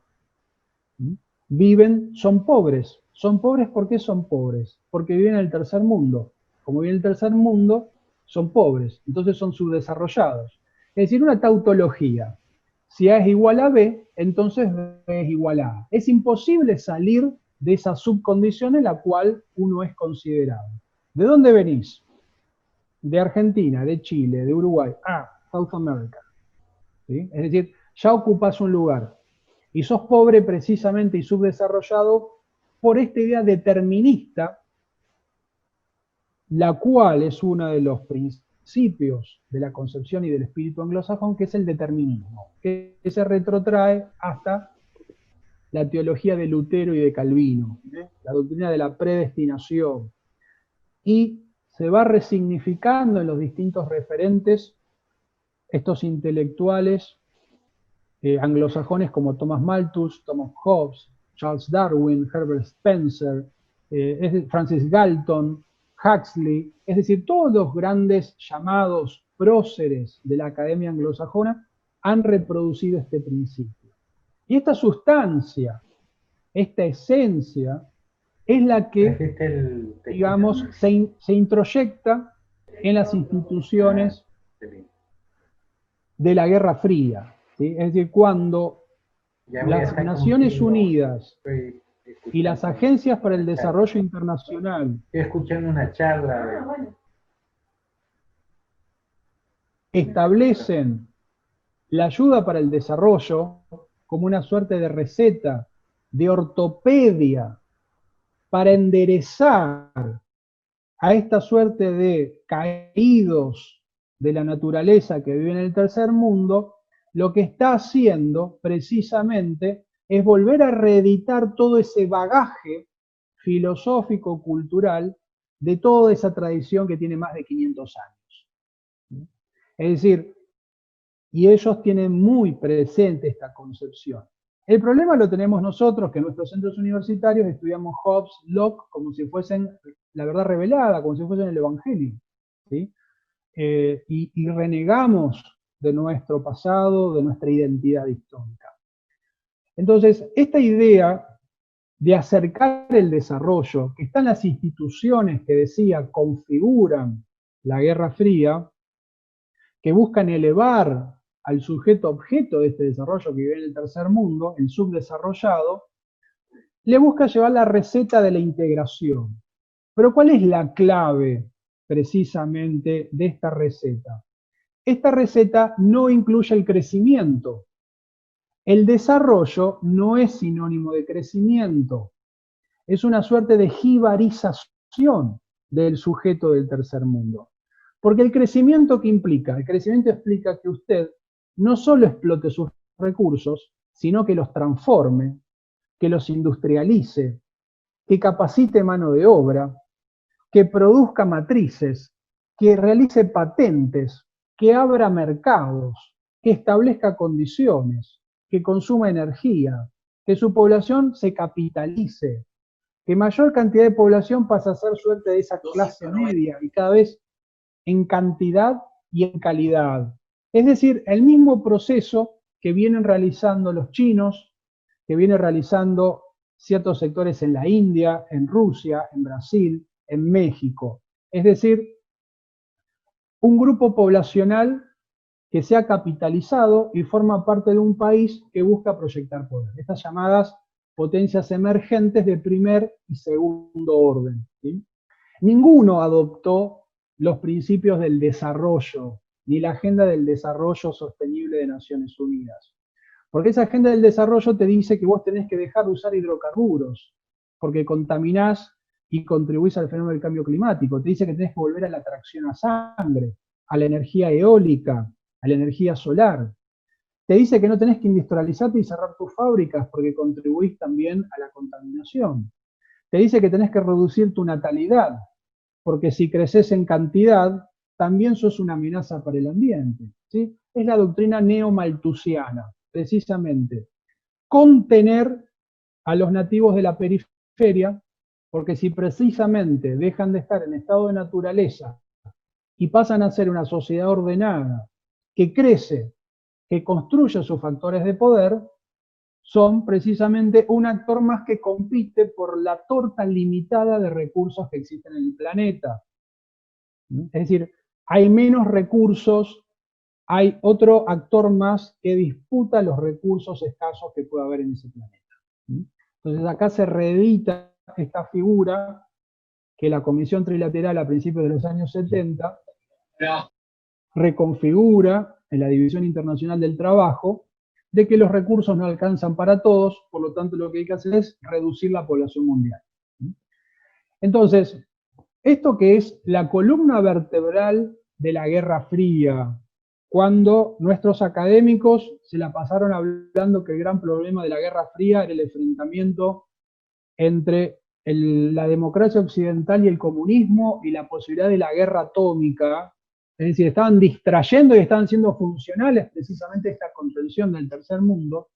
Viven, son pobres. ¿Son pobres por qué son pobres? Porque viven en el tercer mundo. Como viven en el tercer mundo, son pobres, entonces son subdesarrollados. Es decir, una tautología. Si A es igual a B, entonces B es igual a A. Es imposible salir de esa subcondición en la cual uno es considerado. ¿De dónde venís? De Argentina, de Chile, de Uruguay. South America. ¿Sí? Es decir, ya ocupas un lugar. Y sos pobre precisamente y subdesarrollado por esta idea determinista, la cual es uno de los principios de la concepción y del espíritu anglosajón, que es el determinismo, que se retrotrae hasta la teología de Lutero y de Calvino, la doctrina de la predestinación, y se va resignificando en los distintos referentes estos intelectuales anglosajones como Thomas Malthus, Thomas Hobbes, Charles Darwin, Herbert Spencer, Francis Galton, Huxley, es decir, todos los grandes llamados próceres de la academia anglosajona han reproducido este principio. Y esta sustancia, esta esencia, es la que, digamos, se introyecta en las instituciones de la Guerra Fría. ¿Sí? Es decir, cuando las Naciones Unidas y las agencias para el desarrollo internacional escuchando una charla establecen la ayuda para el desarrollo como una suerte de receta, de ortopedia, para enderezar a esta suerte de caídos de la naturaleza que viven en el tercer mundo, lo que está haciendo precisamente es volver a reeditar todo ese bagaje filosófico, cultural, de toda esa tradición que tiene más de 500 años. Es decir, y ellos tienen muy presente esta concepción. El problema lo tenemos nosotros, que en nuestros centros universitarios estudiamos Hobbes, Locke, como si fuesen la verdad revelada, como si fuesen el Evangelio. ¿Sí? Y renegamos de nuestro pasado, de nuestra identidad histórica. Entonces, esta idea de acercar el desarrollo, que están las instituciones que decía configuran la Guerra Fría, que buscan elevar al sujeto objeto de este desarrollo que vive en el tercer mundo, el subdesarrollado, le busca llevar la receta de la integración. Pero ¿cuál es la clave precisamente de esta receta? Esta receta no incluye el crecimiento. El desarrollo no es sinónimo de crecimiento. Es una suerte de jibarización del sujeto del tercer mundo. Porque el crecimiento, ¿qué implica? El crecimiento explica que usted no solo explote sus recursos, sino que los transforme, que los industrialice, que capacite mano de obra, que produzca matrices, que realice patentes, que abra mercados, que establezca condiciones, que consuma energía, que su población se capitalice, que mayor cantidad de población pasa a ser suerte de esa clase media y cada vez en cantidad y en calidad. Es decir, el mismo proceso que vienen realizando los chinos, que vienen realizando ciertos sectores en la India, en Rusia, en Brasil, en México. Es decir, un grupo poblacional que se ha capitalizado y forma parte de un país que busca proyectar poder. Estas llamadas potencias emergentes de primer y segundo orden, ¿sí? Ninguno adoptó los principios del desarrollo, ni la agenda del desarrollo sostenible de Naciones Unidas. Porque esa agenda del desarrollo te dice que vos tenés que dejar de usar hidrocarburos, porque contaminás y contribuís al fenómeno del cambio climático. Te dice que tenés que volver a la tracción a sangre, a la energía eólica, a la energía solar. Te dice que no tenés que industrializarte y cerrar tus fábricas porque contribuís también a la contaminación. Te dice que tenés que reducir tu natalidad, porque si creces en cantidad, también sos una amenaza para el ambiente, ¿sí? Es la doctrina neomalthusiana, precisamente. Contener a los nativos de la periferia, porque si precisamente dejan de estar en estado de naturaleza y pasan a ser una sociedad ordenada, que crece, que construye sus factores de poder, son precisamente un actor más que compite por la torta limitada de recursos que existen en el planeta. Es decir, hay menos recursos, hay otro actor más que disputa los recursos escasos que puede haber en ese planeta. Entonces acá se reedita esta figura que la Comisión Trilateral a principios de los años 70 reconfigura en la División Internacional del Trabajo, de que los recursos no alcanzan para todos, por lo tanto lo que hay que hacer es reducir la población mundial. Entonces, esto que es la columna vertebral de la Guerra Fría, cuando nuestros académicos se la pasaron hablando que el gran problema de la Guerra Fría era el enfrentamiento entre la democracia occidental y el comunismo y la posibilidad de la guerra atómica. Es decir, estaban distrayendo y estaban siendo funcionales precisamente esta contención del tercer mundo.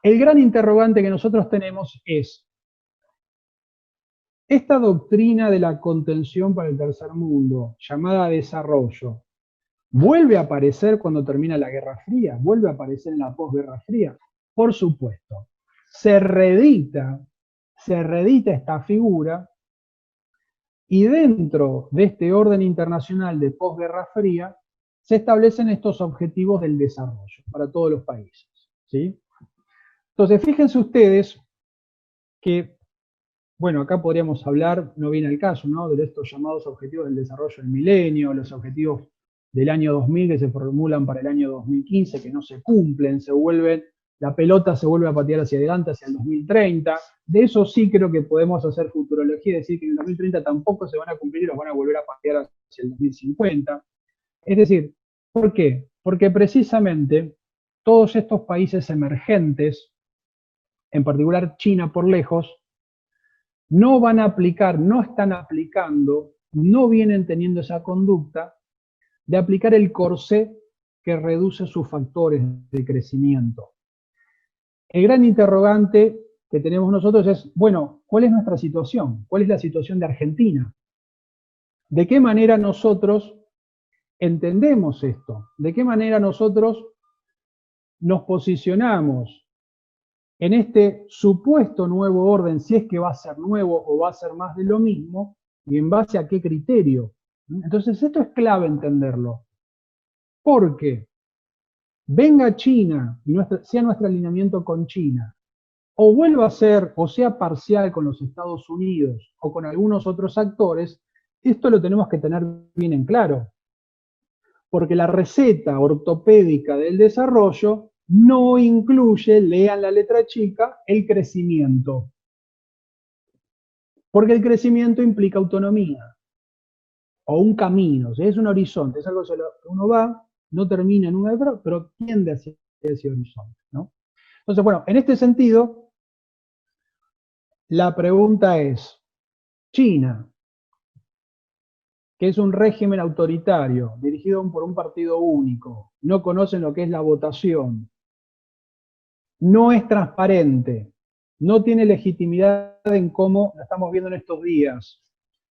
El gran interrogante que nosotros tenemos es, esta doctrina de la contención para el tercer mundo, llamada desarrollo, ¿vuelve a aparecer cuando termina la Guerra Fría? ¿Vuelve a aparecer en la posguerra fría? Por supuesto. Se reedita esta figura y dentro de este orden internacional de posguerra fría se establecen estos objetivos del desarrollo para todos los países, ¿sí? Entonces, fíjense ustedes que, bueno, acá podríamos hablar, no viene al caso, ¿no?, de estos llamados objetivos del desarrollo del milenio, los objetivos del año 2000 que se formulan para el año 2015, que no se cumplen, la pelota se vuelve a patear hacia adelante, hacia el 2030. De eso sí creo que podemos hacer futurología y decir que en el 2030 tampoco se van a cumplir y los van a volver a patear hacia el 2050. Es decir, ¿por qué? Porque precisamente todos estos países emergentes, en particular China por lejos, no van a aplicar, no están aplicando, no vienen teniendo esa conducta de aplicar el corsé que reduce sus factores de crecimiento. El gran interrogante que tenemos nosotros es, bueno, ¿cuál es nuestra situación? ¿Cuál es la situación de Argentina? ¿De qué manera nosotros entendemos esto? ¿De qué manera nosotros nos posicionamos en este supuesto nuevo orden, si es que va a ser nuevo o va a ser más de lo mismo, y en base a qué criterio? Entonces esto es clave entenderlo. Porque venga China, y sea nuestro alineamiento con China, o vuelva a ser, o sea parcial con los Estados Unidos, o con algunos otros actores, esto lo tenemos que tener bien en claro. Porque la receta ortopédica del desarrollo no incluye, lean la letra chica, el crecimiento. Porque el crecimiento implica autonomía, o un camino, ¿sí? Es un horizonte, es algo que uno va, no termina en un lugar, pero tiende hacia ese horizonte, ¿no? Entonces, bueno, en este sentido, la pregunta es, China, que es un régimen autoritario, dirigido por un partido único, no conocen lo que es la votación, no es transparente, no tiene legitimidad en cómo, lo estamos viendo en estos días,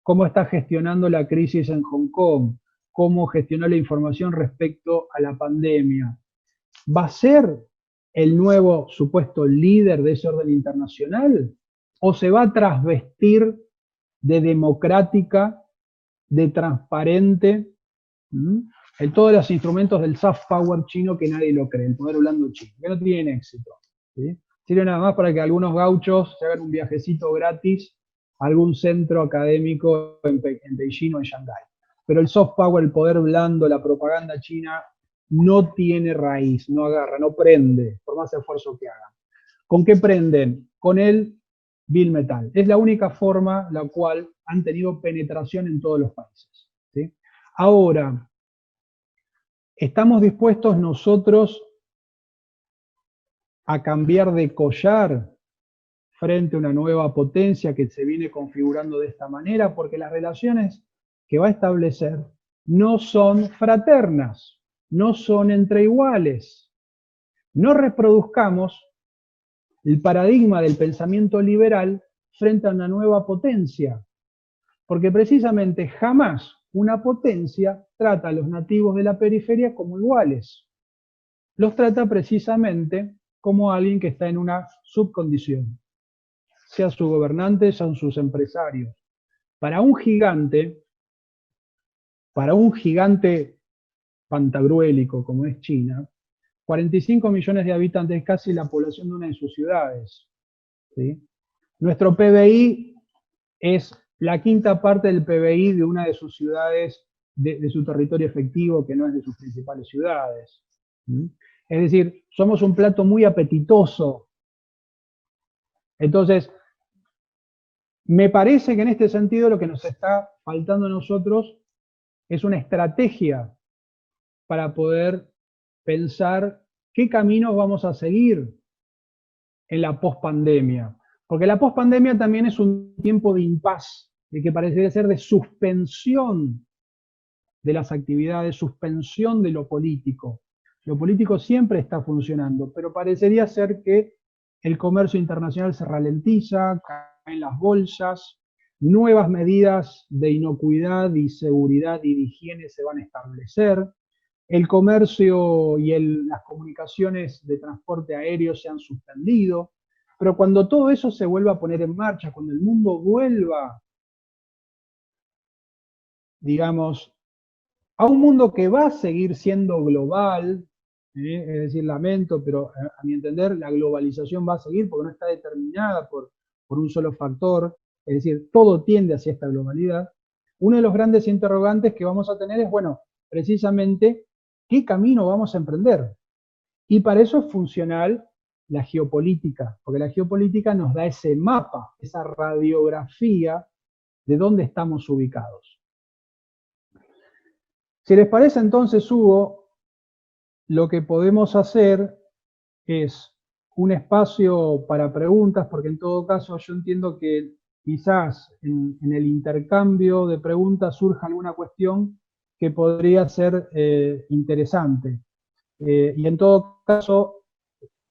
cómo está gestionando la crisis en Hong Kong, cómo gestionó la información respecto a la pandemia. ¿Va a ser el nuevo supuesto líder de ese orden internacional? ¿O se va a trasvestir de democrática, de transparente, en todos los instrumentos del soft power chino que nadie lo cree, el poder blando chino, que no tienen éxito, ¿sí? Sirve nada más para que algunos gauchos se hagan un viajecito gratis a algún centro académico en Beijing o en Shanghái. Pero el soft power, el poder blando, la propaganda china, no tiene raíz, no agarra, no prende, por más esfuerzo que hagan. ¿Con qué prenden? Con el bill metal. Es la única forma la cual han tenido penetración en todos los países, ¿sí? Ahora, ¿estamos dispuestos nosotros a cambiar de collar frente a una nueva potencia que se viene configurando de esta manera? Porque las relaciones que va a establecer no son fraternas, no son entre iguales. No reproduzcamos el paradigma del pensamiento liberal frente a una nueva potencia, porque precisamente jamás una potencia trata a los nativos de la periferia como iguales. Los trata precisamente como alguien que está en una subcondición, sea su gobernante, sean sus empresarios. Para un gigante pantagruélico como es China, 45 millones de habitantes es casi la población de una de sus ciudades, ¿sí? Nuestro PBI es la quinta parte del PBI de una de sus ciudades, de su territorio efectivo, que no es de sus principales ciudades. Es decir, somos un plato muy apetitoso. Entonces, me parece que en este sentido lo que nos está faltando a nosotros es una estrategia para poder pensar qué caminos vamos a seguir en la pospandemia. Porque la pospandemia también es un tiempo de impas, de que parecería ser de suspensión de las actividades, suspensión de lo político. Lo político siempre está funcionando, pero parecería ser que el comercio internacional se ralentiza, caen las bolsas, nuevas medidas de inocuidad y seguridad y de higiene se van a establecer, el comercio y las comunicaciones de transporte aéreo se han suspendido, pero cuando todo eso se vuelva a poner en marcha, cuando el mundo vuelva, digamos, a un mundo que va a seguir siendo global, es decir, lamento, pero a mi entender la globalización va a seguir porque no está determinada por un solo factor, es decir, todo tiende hacia esta globalidad. Uno de los grandes interrogantes que vamos a tener es, bueno, precisamente, ¿qué camino vamos a emprender? Y para eso es funcional la geopolítica, porque la geopolítica nos da ese mapa, esa radiografía de dónde estamos ubicados. Si les parece entonces, Hugo, lo que podemos hacer es un espacio para preguntas, porque en todo caso yo entiendo que quizás en el intercambio de preguntas surja alguna cuestión que podría ser interesante. Y en todo caso,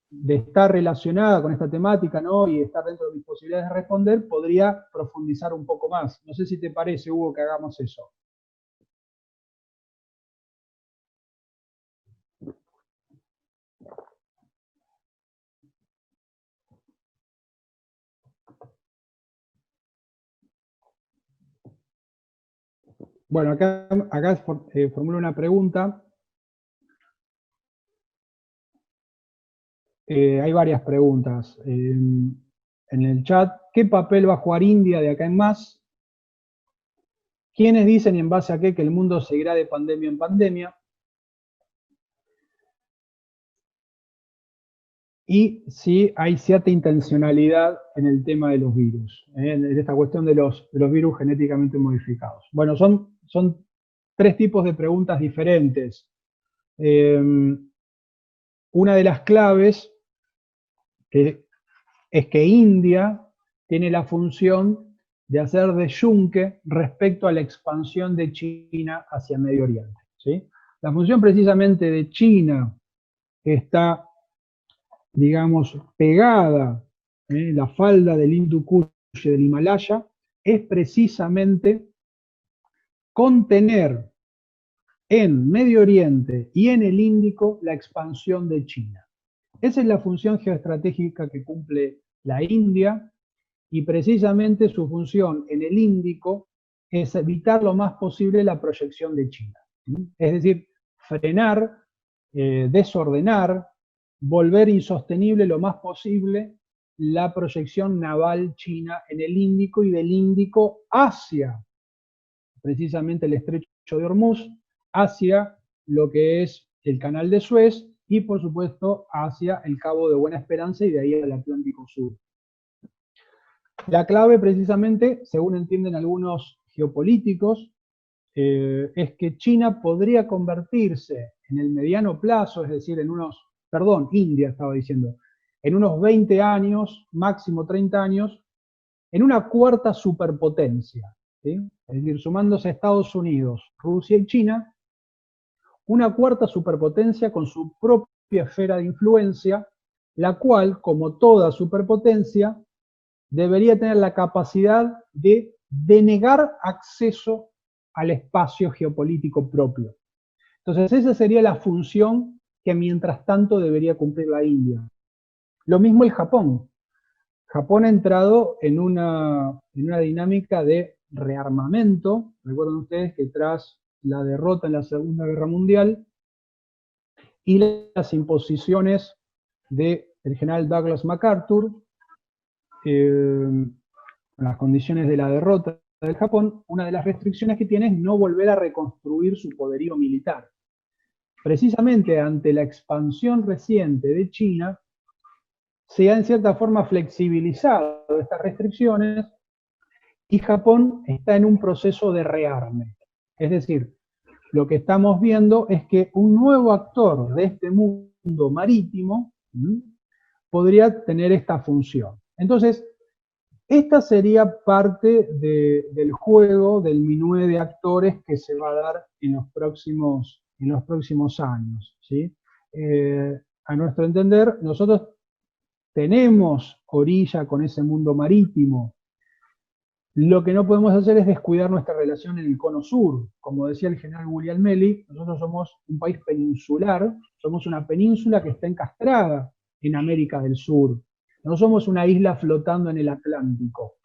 de estar relacionada con esta temática, ¿no? Y estar dentro de mis posibilidades de responder, podría profundizar un poco más. No sé si te parece, Hugo, que hagamos eso. Bueno, acá formulo una pregunta. Hay varias preguntas en el chat. ¿Qué papel va a jugar India de acá en más? ¿Quiénes dicen y en base a qué que el mundo seguirá de pandemia en pandemia? Y si hay cierta intencionalidad en el tema de los virus, en esta cuestión de los virus genéticamente modificados. Bueno, son tres tipos de preguntas diferentes. Una de las claves es que India tiene la función de hacer de yunque respecto a la expansión de China hacia Medio Oriente, ¿sí? La función precisamente de China está digamos, pegada, la falda del Hindu Kush y del Himalaya, es precisamente contener en Medio Oriente y en el Índico la expansión de China. Esa es la función geoestratégica que cumple la India, y precisamente su función en el Índico es evitar lo más posible la proyección de China. Es decir, frenar, desordenar, volver insostenible lo más posible la proyección naval china en el Índico y del Índico hacia precisamente el estrecho de Hormuz, hacia lo que es el canal de Suez y por supuesto hacia el Cabo de Buena Esperanza y de ahí al Atlántico Sur. La clave precisamente, según entienden algunos geopolíticos, es que China podría convertirse en el mediano plazo, es decir, India estaba diciendo, en unos 20 años, máximo 30 años, en una cuarta superpotencia, ¿sí? Es decir, sumándose a Estados Unidos, Rusia y China, una cuarta superpotencia con su propia esfera de influencia, la cual, como toda superpotencia, debería tener la capacidad de denegar acceso al espacio geopolítico propio. Entonces, esa sería la función que mientras tanto debería cumplir la India. Lo mismo el Japón. Japón ha entrado en una dinámica de rearmamento. Recuerden ustedes que tras la derrota en la Segunda Guerra Mundial y las imposiciones del general Douglas MacArthur, las condiciones de la derrota del Japón, una de las restricciones que tiene es no volver a reconstruir su poderío militar. Precisamente ante la expansión reciente de China, se ha en cierta forma flexibilizado estas restricciones y Japón está en un proceso de rearme. Es decir, lo que estamos viendo es que un nuevo actor de este mundo marítimo podría tener esta función. Entonces, esta sería parte del juego, del minué de actores que se va a dar en los próximos años, ¿sí? A nuestro entender, nosotros tenemos orilla con ese mundo marítimo. Lo que no podemos hacer es descuidar nuestra relación en el cono sur. Como decía el general Guglielmelli, nosotros somos un país peninsular, somos una península que está encastrada en América del Sur. No somos una isla flotando en el Atlántico.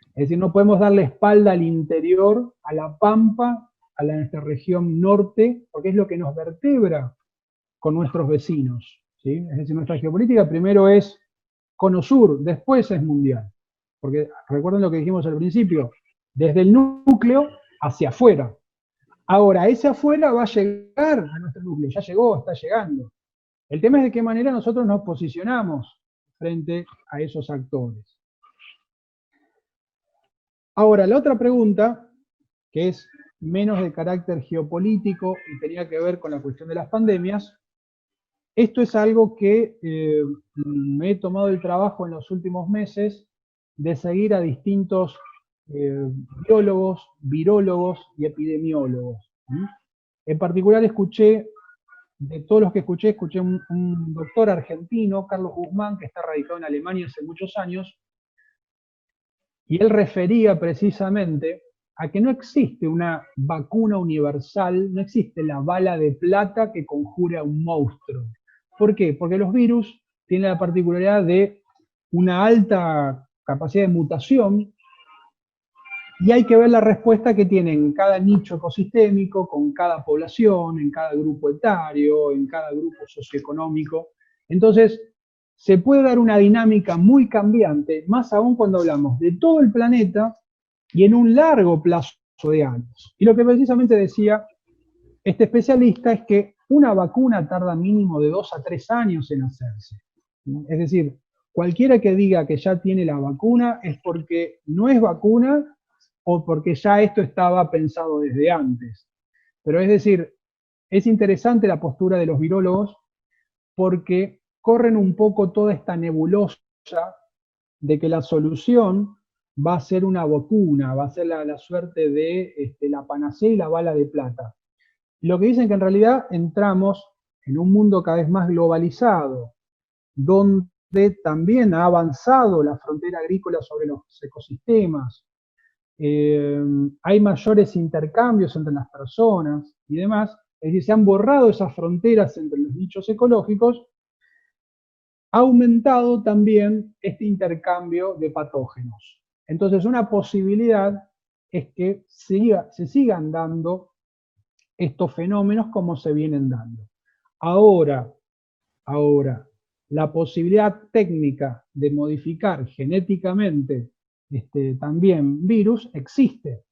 Es decir, no podemos darle espalda al interior, a la pampa, a nuestra región norte, porque es lo que nos vertebra con nuestros vecinos, ¿sí? Es decir, nuestra geopolítica primero es cono sur, después es mundial. Porque recuerden lo que dijimos al principio, desde el núcleo hacia afuera. Ahora, ese afuera va a llegar a nuestro núcleo, ya llegó, está llegando. El tema es de qué manera nosotros nos posicionamos frente a esos actores. Ahora, la otra pregunta, que es menos de carácter geopolítico y tenía que ver con la cuestión de las pandemias, esto es algo que me he tomado el trabajo en los últimos meses de seguir a distintos biólogos, virólogos y epidemiólogos. En particular de todos los que escuché un doctor argentino, Carlos Guzmán, que está radicado en Alemania hace muchos años, y él refería precisamente a que no existe una vacuna universal, no existe la bala de plata que conjure a un monstruo. ¿Por qué? Porque los virus tienen la particularidad de una alta capacidad de mutación y hay que ver la respuesta que tienen en cada nicho ecosistémico, con cada población, en cada grupo etario, en cada grupo socioeconómico. Entonces, se puede dar una dinámica muy cambiante, más aún cuando hablamos de todo el planeta y en un largo plazo de años. Y lo que precisamente decía este especialista es que una vacuna tarda mínimo de 2 a 3 años en hacerse. Es decir, cualquiera que diga que ya tiene la vacuna es porque no es vacuna o porque ya esto estaba pensado desde antes. Pero es decir, es interesante la postura de los virólogos porque corren un poco toda esta nebulosa de que la solución va a ser una vacuna, va a ser la suerte de la panacea y la bala de plata. Lo que dicen que en realidad entramos en un mundo cada vez más globalizado, donde también ha avanzado la frontera agrícola sobre los ecosistemas, hay mayores intercambios entre las personas y demás, es decir, se han borrado esas fronteras entre los nichos ecológicos, ha aumentado también este intercambio de patógenos. Entonces, una posibilidad es que se sigan dando estos fenómenos como se vienen dando. Ahora, la posibilidad técnica de modificar genéticamente también virus existe.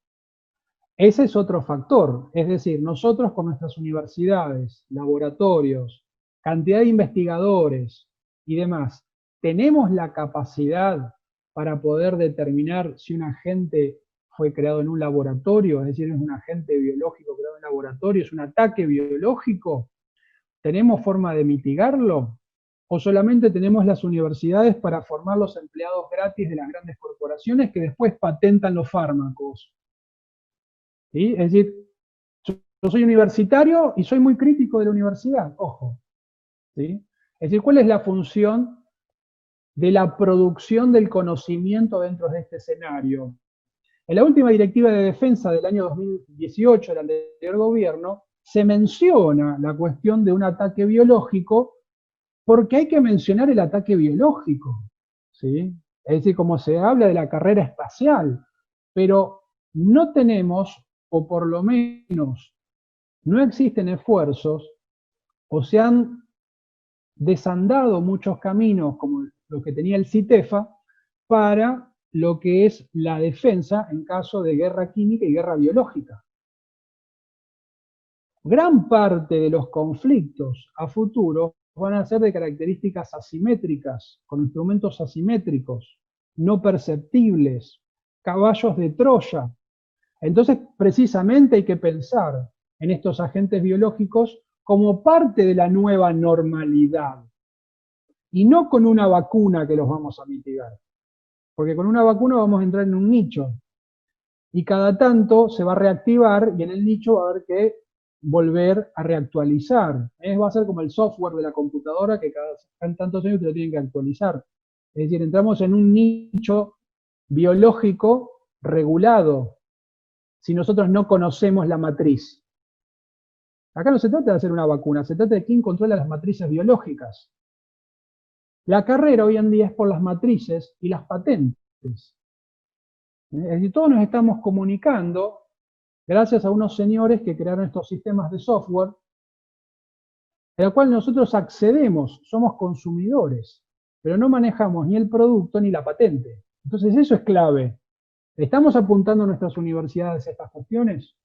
Ese es otro factor, es decir, nosotros con nuestras universidades, laboratorios, cantidad de investigadores y demás, tenemos la capacidad para poder determinar si un agente fue creado en un laboratorio, es decir, es un agente biológico creado en un laboratorio, es un ataque biológico. ¿Tenemos forma de mitigarlo? ¿O solamente tenemos las universidades para formar los empleados gratis de las grandes corporaciones que después patentan los fármacos? ¿Sí? Es decir, yo soy universitario y soy muy crítico de la universidad, ojo. ¿Sí? Es decir, ¿cuál es la función de la producción del conocimiento dentro de este escenario? En la última directiva de defensa del año 2018 del anterior gobierno, se menciona la cuestión de un ataque biológico porque hay que mencionar el ataque biológico, ¿sí? Es decir, como se habla de la carrera espacial, pero no tenemos, o por lo menos no existen esfuerzos, o se han desandado muchos caminos, como lo que tenía el CITEFA, para lo que es la defensa en caso de guerra química y guerra biológica. Gran parte de los conflictos a futuro van a ser de características asimétricas, con instrumentos asimétricos, no perceptibles, caballos de Troya. Entonces, precisamente hay que pensar en estos agentes biológicos como parte de la nueva normalidad, y no con una vacuna que los vamos a mitigar. Porque con una vacuna vamos a entrar en un nicho, y cada tanto se va a reactivar, y en el nicho va a haber que volver a reactualizar. Va a ser como el software de la computadora, que cada tantos años te lo tienen que actualizar. Es decir, entramos en un nicho biológico regulado, si nosotros no conocemos la matriz. Acá no se trata de hacer una vacuna, se trata de quién controla las matrices biológicas. La carrera hoy en día es por las matrices y las patentes. Es decir, todos nos estamos comunicando gracias a unos señores que crearon estos sistemas de software, en el cual nosotros accedemos, somos consumidores, pero no manejamos ni el producto ni la patente. Entonces eso es clave. ¿Estamos apuntando a nuestras universidades a estas cuestiones?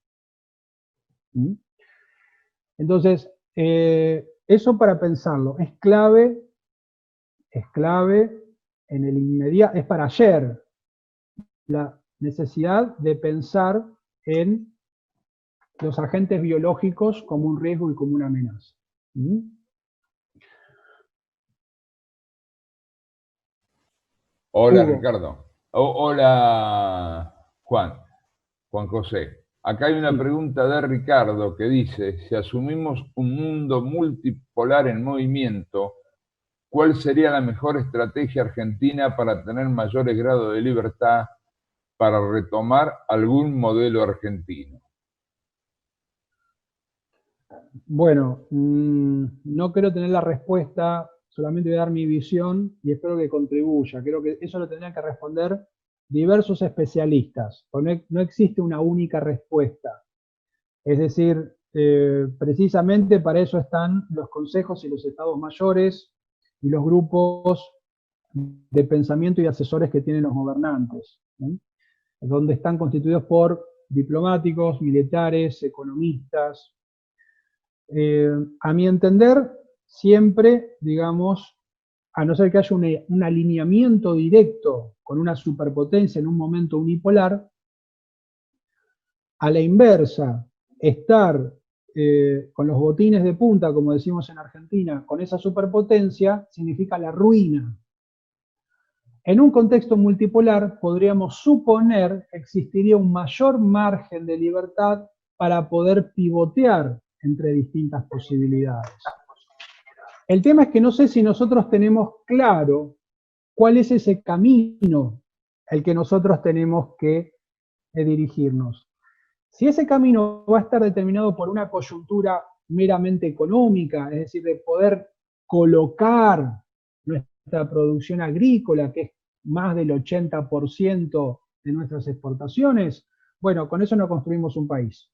Entonces, eso para pensarlo, es clave en el inmediato, es para ayer, la necesidad de pensar en los agentes biológicos como un riesgo y como una amenaza. Hola, Hugo. Ricardo. Hola, Juan José. Acá hay una pregunta de Ricardo que dice, si asumimos un mundo multipolar en movimiento, ¿cuál sería la mejor estrategia argentina para tener mayores grados de libertad para retomar algún modelo argentino? Bueno, no creo tener la respuesta, solamente voy a dar mi visión y espero que contribuya. Creo que eso lo tendrían que responder diversos especialistas, porque no existe una única respuesta. Es decir, precisamente para eso están los consejos y los estados mayores y los grupos de pensamiento y asesores que tienen los gobernantes, donde están constituidos por diplomáticos, militares, economistas. A mi entender, siempre, digamos, a no ser que haya un alineamiento directo con una superpotencia en un momento unipolar, a la inversa, estar con los botines de punta, como decimos en Argentina, con esa superpotencia, significa la ruina. En un contexto multipolar, podríamos suponer que existiría un mayor margen de libertad para poder pivotear entre distintas posibilidades. El tema es que no sé si nosotros tenemos claro cuál es ese camino al que nosotros tenemos que dirigirnos. Si ese camino va a estar determinado por una coyuntura meramente económica, es decir, de poder colocar nuestra producción agrícola, que es más del 80% de nuestras exportaciones, bueno, con eso no construimos un país.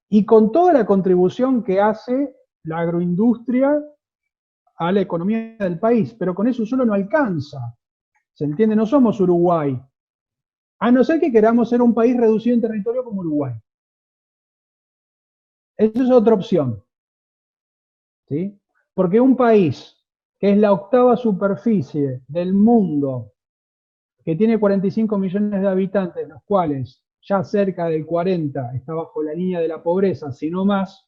Y con toda la contribución que hace la agroindustria a la economía del país, pero con eso solo no alcanza. ¿Se entiende? No somos Uruguay. A no ser que queramos ser un país reducido en territorio como Uruguay. Esa es otra opción. ¿Sí? Porque un país que es la octava superficie del mundo, que tiene 45 millones de habitantes, los cuales ya cerca del 40 está bajo la línea de la pobreza, si no más,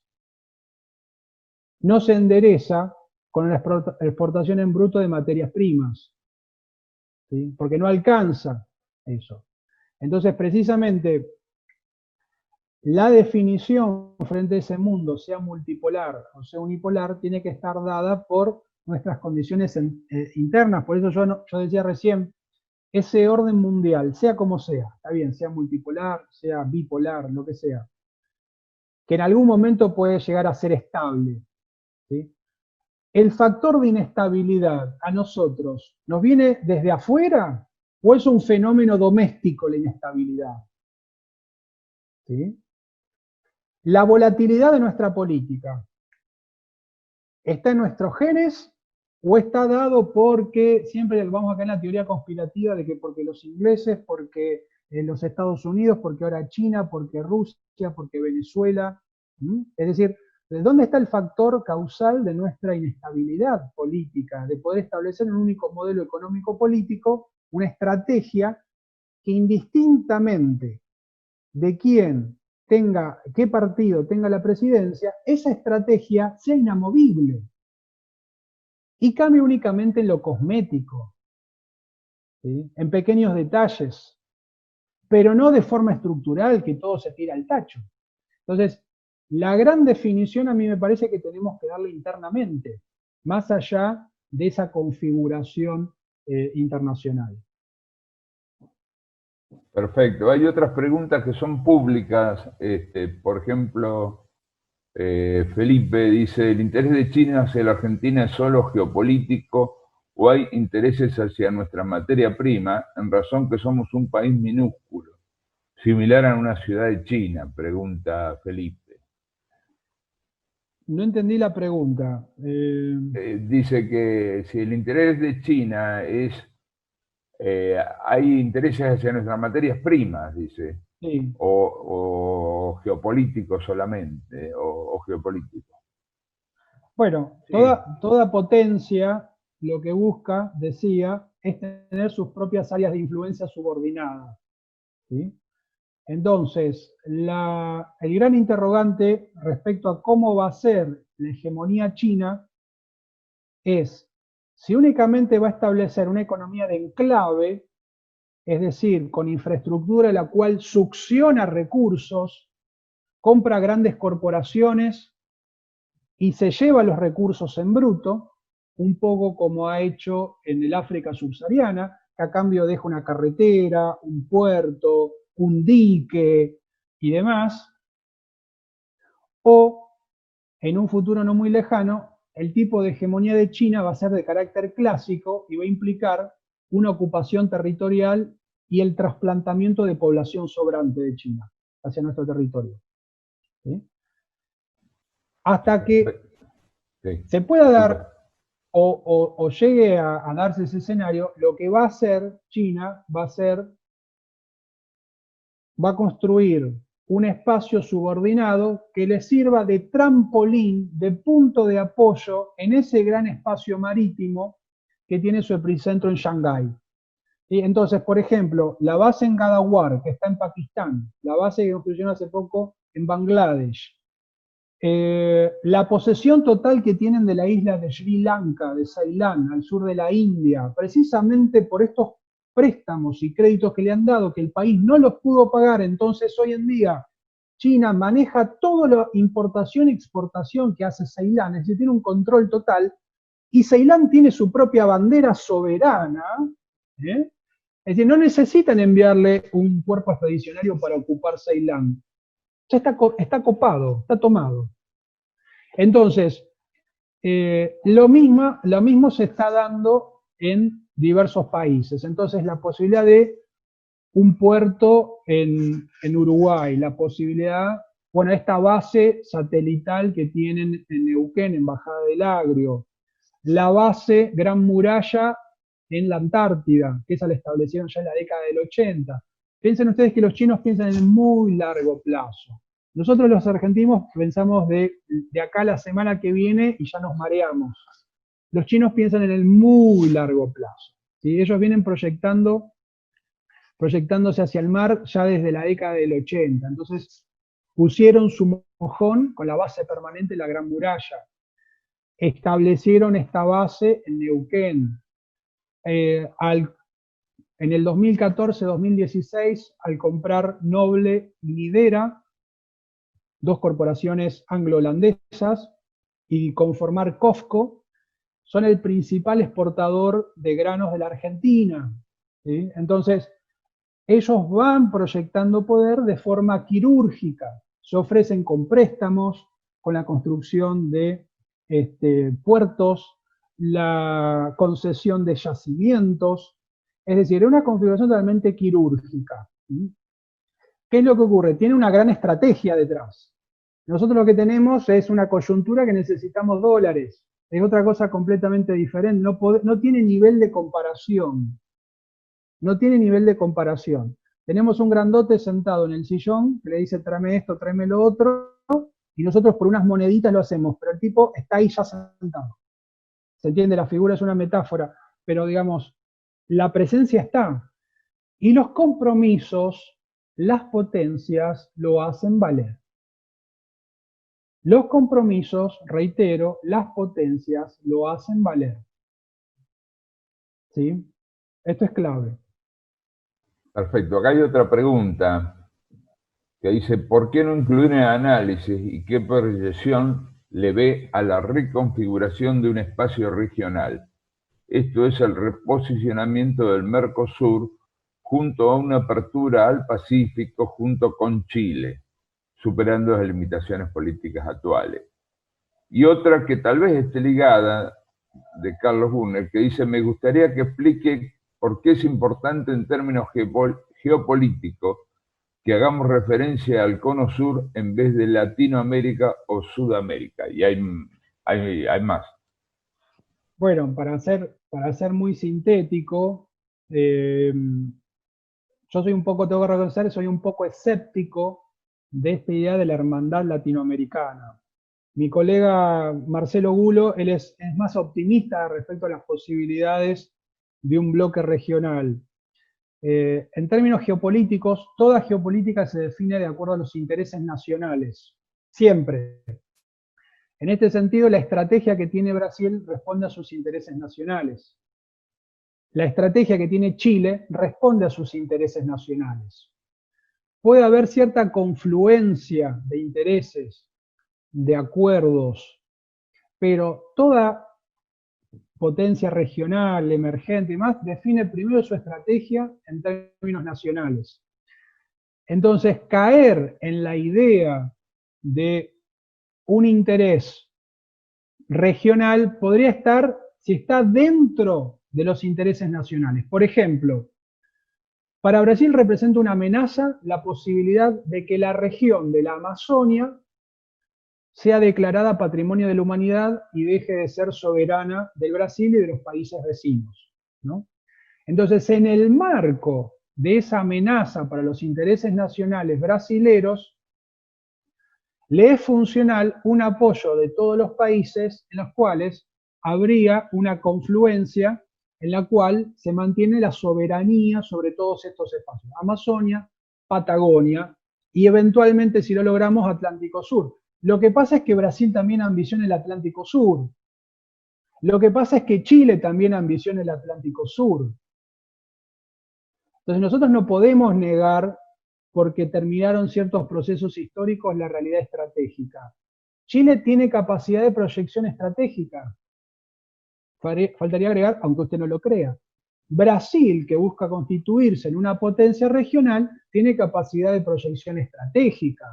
no se endereza con la exportación en bruto de materias primas. ¿Sí? Porque no alcanza eso. Entonces, precisamente, la definición frente a ese mundo, sea multipolar o sea unipolar, tiene que estar dada por nuestras condiciones internas. Por eso yo decía recién, ese orden mundial, sea como sea, está bien, sea multipolar, sea bipolar, lo que sea, que en algún momento puede llegar a ser estable. ¿Sí? ¿El factor de inestabilidad a nosotros nos viene desde afuera o es un fenómeno doméstico la inestabilidad? ¿Sí? La volatilidad de nuestra política, ¿está en nuestros genes o está dado porque, siempre vamos acá en la teoría conspirativa de que porque los ingleses, porque los Estados Unidos, porque ahora China, porque Rusia, porque Venezuela? Es decir, ¿de dónde está el factor causal de nuestra inestabilidad política? De poder establecer un único modelo económico-político, una estrategia que indistintamente de qué partido tenga la presidencia, esa estrategia sea inamovible y cambie únicamente en lo cosmético, ¿sí? En pequeños detalles, pero no de forma estructural, que todo se tira al tacho. Entonces, la gran definición a mí me parece que tenemos que darle internamente, más allá de esa configuración internacional. Perfecto. Hay otras preguntas que son públicas. Por ejemplo, Felipe dice, ¿el interés de China hacia la Argentina es solo geopolítico o hay intereses hacia nuestra materia prima en razón que somos un país minúsculo, similar a una ciudad de China? Pregunta Felipe. No entendí la pregunta. Dice que si el interés de China es, hay intereses hacia nuestras materias primas, dice, Sí. o geopolítico solamente, o geopolítico. Bueno, Sí. toda potencia lo que busca, decía, es tener sus propias áreas de influencia subordinadas. ¿Sí? Entonces, el gran interrogante respecto a cómo va a ser la hegemonía china es si únicamente va a establecer una economía de enclave, es decir, con infraestructura la cual succiona recursos, compra grandes corporaciones y se lleva los recursos en bruto, un poco como ha hecho en el África subsahariana, que a cambio deja una carretera, un puerto, un dique y demás, o en un futuro no muy lejano, el tipo de hegemonía de China va a ser de carácter clásico y va a implicar una ocupación territorial y el trasplantamiento de población sobrante de China hacia nuestro territorio. ¿Sí? Hasta que se pueda dar o llegue a darse ese escenario, lo que va a hacer China va a construir un espacio subordinado que le sirva de trampolín, de punto de apoyo en ese gran espacio marítimo que tiene su epicentro en Shanghái. Y entonces, por ejemplo, la base en Gadawar, que está en Pakistán, la base que construyeron hace poco en Bangladesh, la posesión total que tienen de la isla de Sri Lanka, de Ceilán, al sur de la India, precisamente por estos préstamos y créditos que le han dado, que el país no los pudo pagar, entonces hoy en día China maneja toda la importación y exportación que hace Ceilán, es decir, tiene un control total, y Ceilán tiene su propia bandera soberana, ¿eh? Es decir, no necesitan enviarle un cuerpo expedicionario para ocupar Ceilán. Ya está copado, está tomado. Entonces, lo mismo se está dando en diversos países. Entonces, la posibilidad de un puerto en Uruguay, la posibilidad, bueno, esta base satelital que tienen en Neuquén, en Bajada del Agrio, la base Gran Muralla en la Antártida, que esa la establecieron ya en la década del 80. Piensen ustedes que los chinos piensan en el muy largo plazo. Nosotros los argentinos pensamos de acá a la semana que viene y ya nos mareamos. Los chinos piensan en el muy largo plazo, ¿sí? Ellos vienen proyectándose hacia el mar ya desde la década del 80. Entonces pusieron su mojón con la base permanente de la Gran Muralla. Establecieron esta base en Neuquén. En el 2014-2016, al comprar Noble y Nidera, dos corporaciones anglo-holandesas, y conformar COFCO, son el principal exportador de granos de la Argentina, ¿sí? Entonces, ellos van proyectando poder de forma quirúrgica, se ofrecen con préstamos, con la construcción de puertos, la concesión de yacimientos, es decir, una configuración totalmente quirúrgica. ¿Qué es lo que ocurre? Tiene una gran estrategia detrás. Nosotros lo que tenemos es una coyuntura que necesitamos dólares, es otra cosa completamente diferente, no tiene nivel de comparación. No tiene nivel de comparación. Tenemos un grandote sentado en el sillón que le dice tráeme esto, tráeme lo otro, y nosotros por unas moneditas lo hacemos, pero el tipo está ahí ya sentado. ¿Se entiende? La figura es una metáfora, pero digamos, la presencia está. Y los compromisos, las potencias lo hacen valer. Los compromisos, reitero, las potencias lo hacen valer. ¿Sí? Esto es clave. Perfecto. Acá hay otra pregunta que dice, ¿por qué no incluir en el análisis y qué proyección le ve a la reconfiguración de un espacio regional? Esto es el reposicionamiento del Mercosur junto a una apertura al Pacífico junto con Chile, superando las limitaciones políticas actuales. Y otra que tal vez esté ligada, de Carlos Brunner, que dice, me gustaría que explique por qué es importante en términos geopolíticos que hagamos referencia al Cono Sur en vez de Latinoamérica o Sudamérica. Y hay más. Bueno, para ser muy sintético, yo tengo que reconocer, soy un poco escéptico de esta idea de la hermandad latinoamericana. Mi colega Marcelo Gulo, él es más optimista respecto a las posibilidades de un bloque regional. En términos geopolíticos, toda geopolítica se define de acuerdo a los intereses nacionales, siempre. En este sentido, la estrategia que tiene Brasil responde a sus intereses nacionales. La estrategia que tiene Chile responde a sus intereses nacionales. Puede haber cierta confluencia de intereses, de acuerdos, pero toda potencia regional, emergente y más, define primero su estrategia en términos nacionales. Entonces, caer en la idea de un interés regional podría estar, si está dentro de los intereses nacionales. Por ejemplo, para Brasil representa una amenaza la posibilidad de que la región de la Amazonia sea declarada Patrimonio de la Humanidad y deje de ser soberana del Brasil y de los países vecinos, ¿no? Entonces, en el marco de esa amenaza para los intereses nacionales brasileros, le es funcional un apoyo de todos los países en los cuales habría una confluencia en la cual se mantiene la soberanía sobre todos estos espacios. Amazonia, Patagonia y eventualmente, si lo logramos, Atlántico Sur. Lo que pasa es que Brasil también ambiciona el Atlántico Sur. Lo que pasa es que Chile también ambiciona el Atlántico Sur. Entonces nosotros no podemos negar porque terminaron ciertos procesos históricos la realidad estratégica. Chile tiene capacidad de proyección estratégica. Faltaría agregar, aunque usted no lo crea. Brasil, que busca constituirse en una potencia regional, tiene capacidad de proyección estratégica.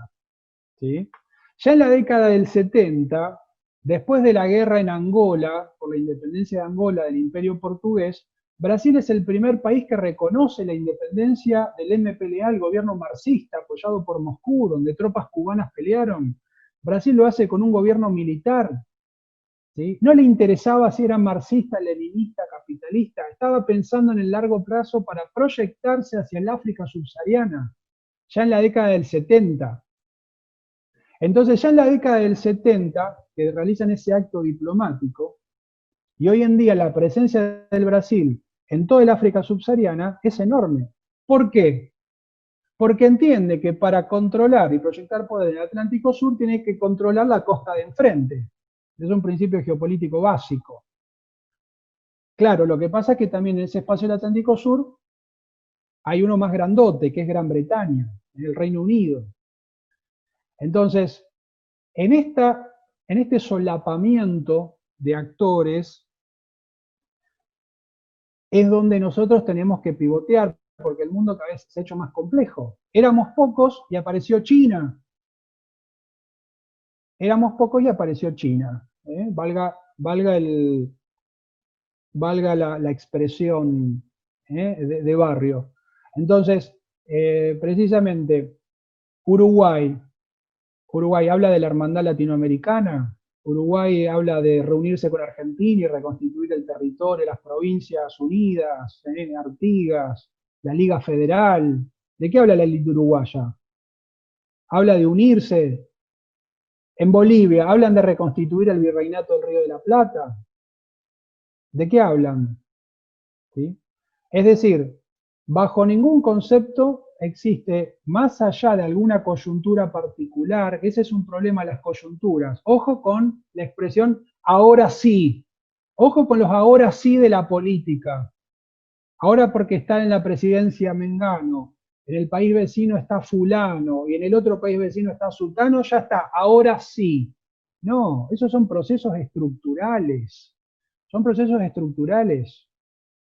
¿Sí? Ya en la década del 70, después de la guerra en Angola, por la independencia de Angola del Imperio Portugués, Brasil es el primer país que reconoce la independencia del MPLA, el gobierno marxista, apoyado por Moscú, donde tropas cubanas pelearon. Brasil lo hace con un gobierno militar. ¿Sí? No le interesaba si era marxista, leninista, capitalista, estaba pensando en el largo plazo para proyectarse hacia el África subsahariana, ya en la década del 70. Entonces, ya en la década del 70, que realizan ese acto diplomático, y hoy en día la presencia del Brasil en toda el África subsahariana es enorme. ¿Por qué? Porque entiende que para controlar y proyectar poder en el Atlántico Sur tiene que controlar la costa de enfrente. Es un principio geopolítico básico. Claro, lo que pasa es que también en ese espacio del Atlántico Sur hay uno más grandote, que es Gran Bretaña, el Reino Unido. Entonces, en este solapamiento de actores es donde nosotros tenemos que pivotear, porque el mundo cada vez se ha hecho más complejo. Éramos pocos y apareció China. Éramos pocos y apareció China. Valga la expresión de barrio. Entonces, precisamente, Uruguay habla de la hermandad latinoamericana, Uruguay habla de reunirse con Argentina y reconstituir el territorio, las provincias unidas, Artigas, la Liga Federal. ¿De qué habla la élite uruguaya? Habla de unirse. En Bolivia hablan de reconstituir el virreinato del Río de la Plata. ¿De qué hablan? ¿Sí? Es decir, bajo ningún concepto existe, más allá de alguna coyuntura particular, ese es un problema de las coyunturas. Ojo con la expresión ahora sí. Ojo con los ahora sí de la política. Ahora porque está en la presidencia Mengano, en el país vecino está fulano y en el otro país vecino está sultano, ya está, ahora sí. No, esos son procesos estructurales. Son procesos estructurales.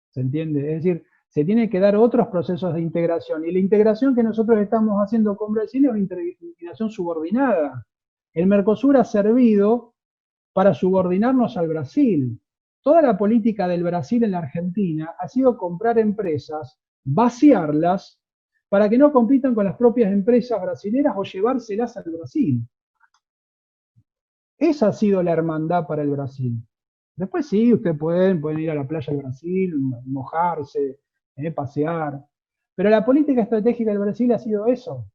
¿Se entiende? Es decir, se tienen que dar otros procesos de integración. Y la integración que nosotros estamos haciendo con Brasil es una integración subordinada. El Mercosur ha servido para subordinarnos al Brasil. Toda la política del Brasil en la Argentina ha sido comprar empresas, vaciarlas, para que no compitan con las propias empresas brasileras o llevárselas al Brasil. Esa ha sido la hermandad para el Brasil. Después sí, ustedes pueden ir a la playa del Brasil, mojarse, pasear. Pero la política estratégica del Brasil ha sido eso,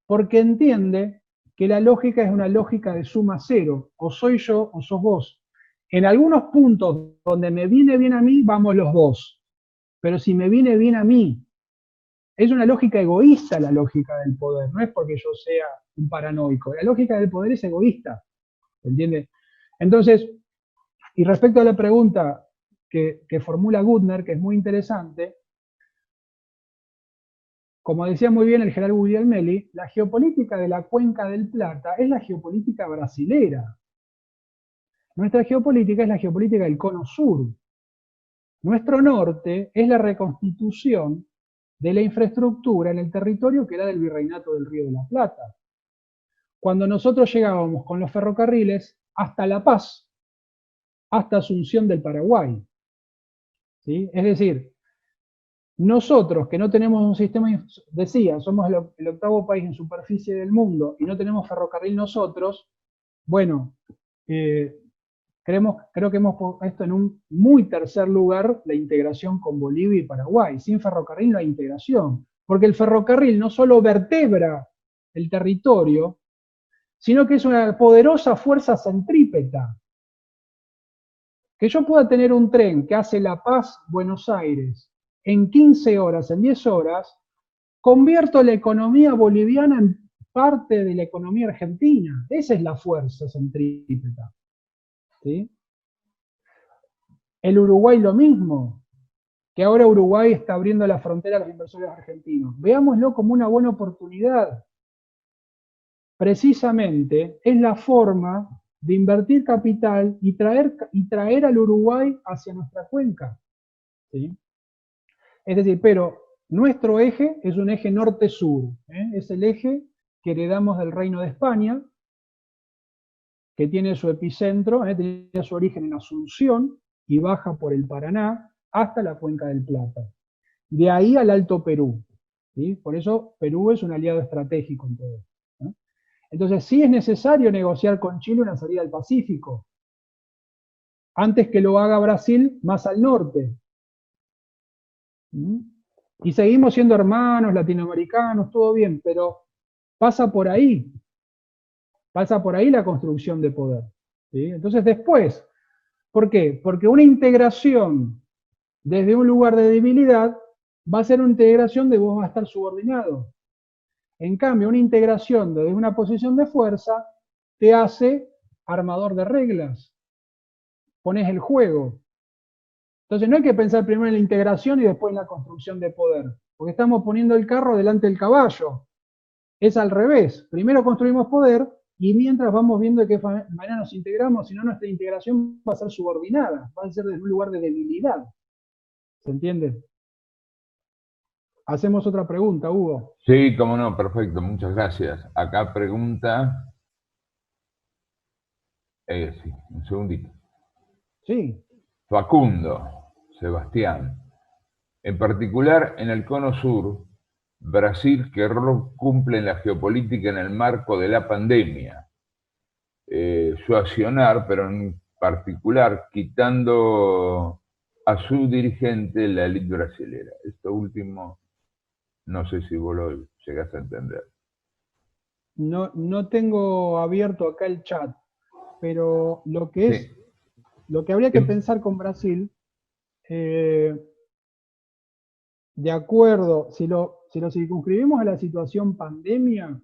porque entiende que la lógica es una lógica de suma cero, o soy yo o sos vos. En algunos puntos donde me viene bien a mí, vamos los dos. Pero si me viene bien a mí, es una lógica egoísta la lógica del poder, no es porque yo sea un paranoico. La lógica del poder es egoísta, ¿entiende? Entonces, y respecto a la pregunta que formula Gutner, que es muy interesante, como decía muy bien el general Guglielmelli, la geopolítica de la Cuenca del Plata es la geopolítica brasilera. Nuestra geopolítica es la geopolítica del cono sur. Nuestro norte es la reconstitución de la infraestructura en el territorio que era del virreinato del Río de la Plata. Cuando nosotros llegábamos con los ferrocarriles hasta La Paz, hasta Asunción del Paraguay. ¿Sí? Es decir, nosotros que no tenemos un sistema, decía, somos el octavo país en superficie del mundo y no tenemos ferrocarril nosotros, bueno, creo que hemos puesto en un muy tercer lugar la integración con Bolivia y Paraguay. Sin ferrocarril no hay integración, porque el ferrocarril no solo vertebra el territorio, sino que es una poderosa fuerza centrípeta. Que yo pueda tener un tren que hace La Paz-Buenos Aires en 15 horas, en 10 horas, convierto la economía boliviana en parte de la economía argentina. Esa es la fuerza centrípeta. ¿Sí? El Uruguay lo mismo. que ahora Uruguay está abriendo la frontera a los inversores argentinos. Veámoslo como una buena oportunidad. Precisamente es la forma de invertir capital y traer al Uruguay hacia nuestra cuenca. ¿Sí? Es decir, pero nuestro eje es un eje norte-sur, es el eje que heredamos del Reino de España, que tiene su epicentro, tenía su origen en Asunción y baja por el Paraná hasta la Cuenca del Plata. De ahí al Alto Perú. ¿Sí? Por eso Perú es un aliado estratégico en todo esto, ¿no? Entonces sí es necesario negociar con Chile una salida al Pacífico, antes que lo haga Brasil más al norte. ¿Mm? Y seguimos siendo hermanos latinoamericanos, todo bien, pero pasa por ahí la construcción de poder. ¿Sí? Entonces después, ¿por qué? Porque una integración desde un lugar de debilidad va a ser una integración de vos vas a estar subordinado. En cambio, una integración desde una posición de fuerza te hace armador de reglas. Pones el juego. Entonces no hay que pensar primero en la integración y después en la construcción de poder, porque estamos poniendo el carro delante del caballo. Es al revés. Primero construimos poder y mientras vamos viendo de qué manera nos integramos, si no nuestra integración va a ser subordinada, va a ser desde un lugar de debilidad. ¿Se entiende? Hacemos otra pregunta, Hugo. Sí, cómo no, perfecto, muchas gracias. Acá pregunta... sí, un segundito. Sí. Facundo, Sebastián. En particular, en el Cono Sur, Brasil, ¿qué rol cumple en la geopolítica en el marco de la pandemia? Su accionar, pero en particular quitando a su dirigente la élite brasilera. Esto último, no sé si vos lo llegás a entender. No tengo abierto acá el chat, pero lo que es, Sí. lo que habría que pensar con Brasil, de acuerdo, si lo circunscribimos a la situación pandemia,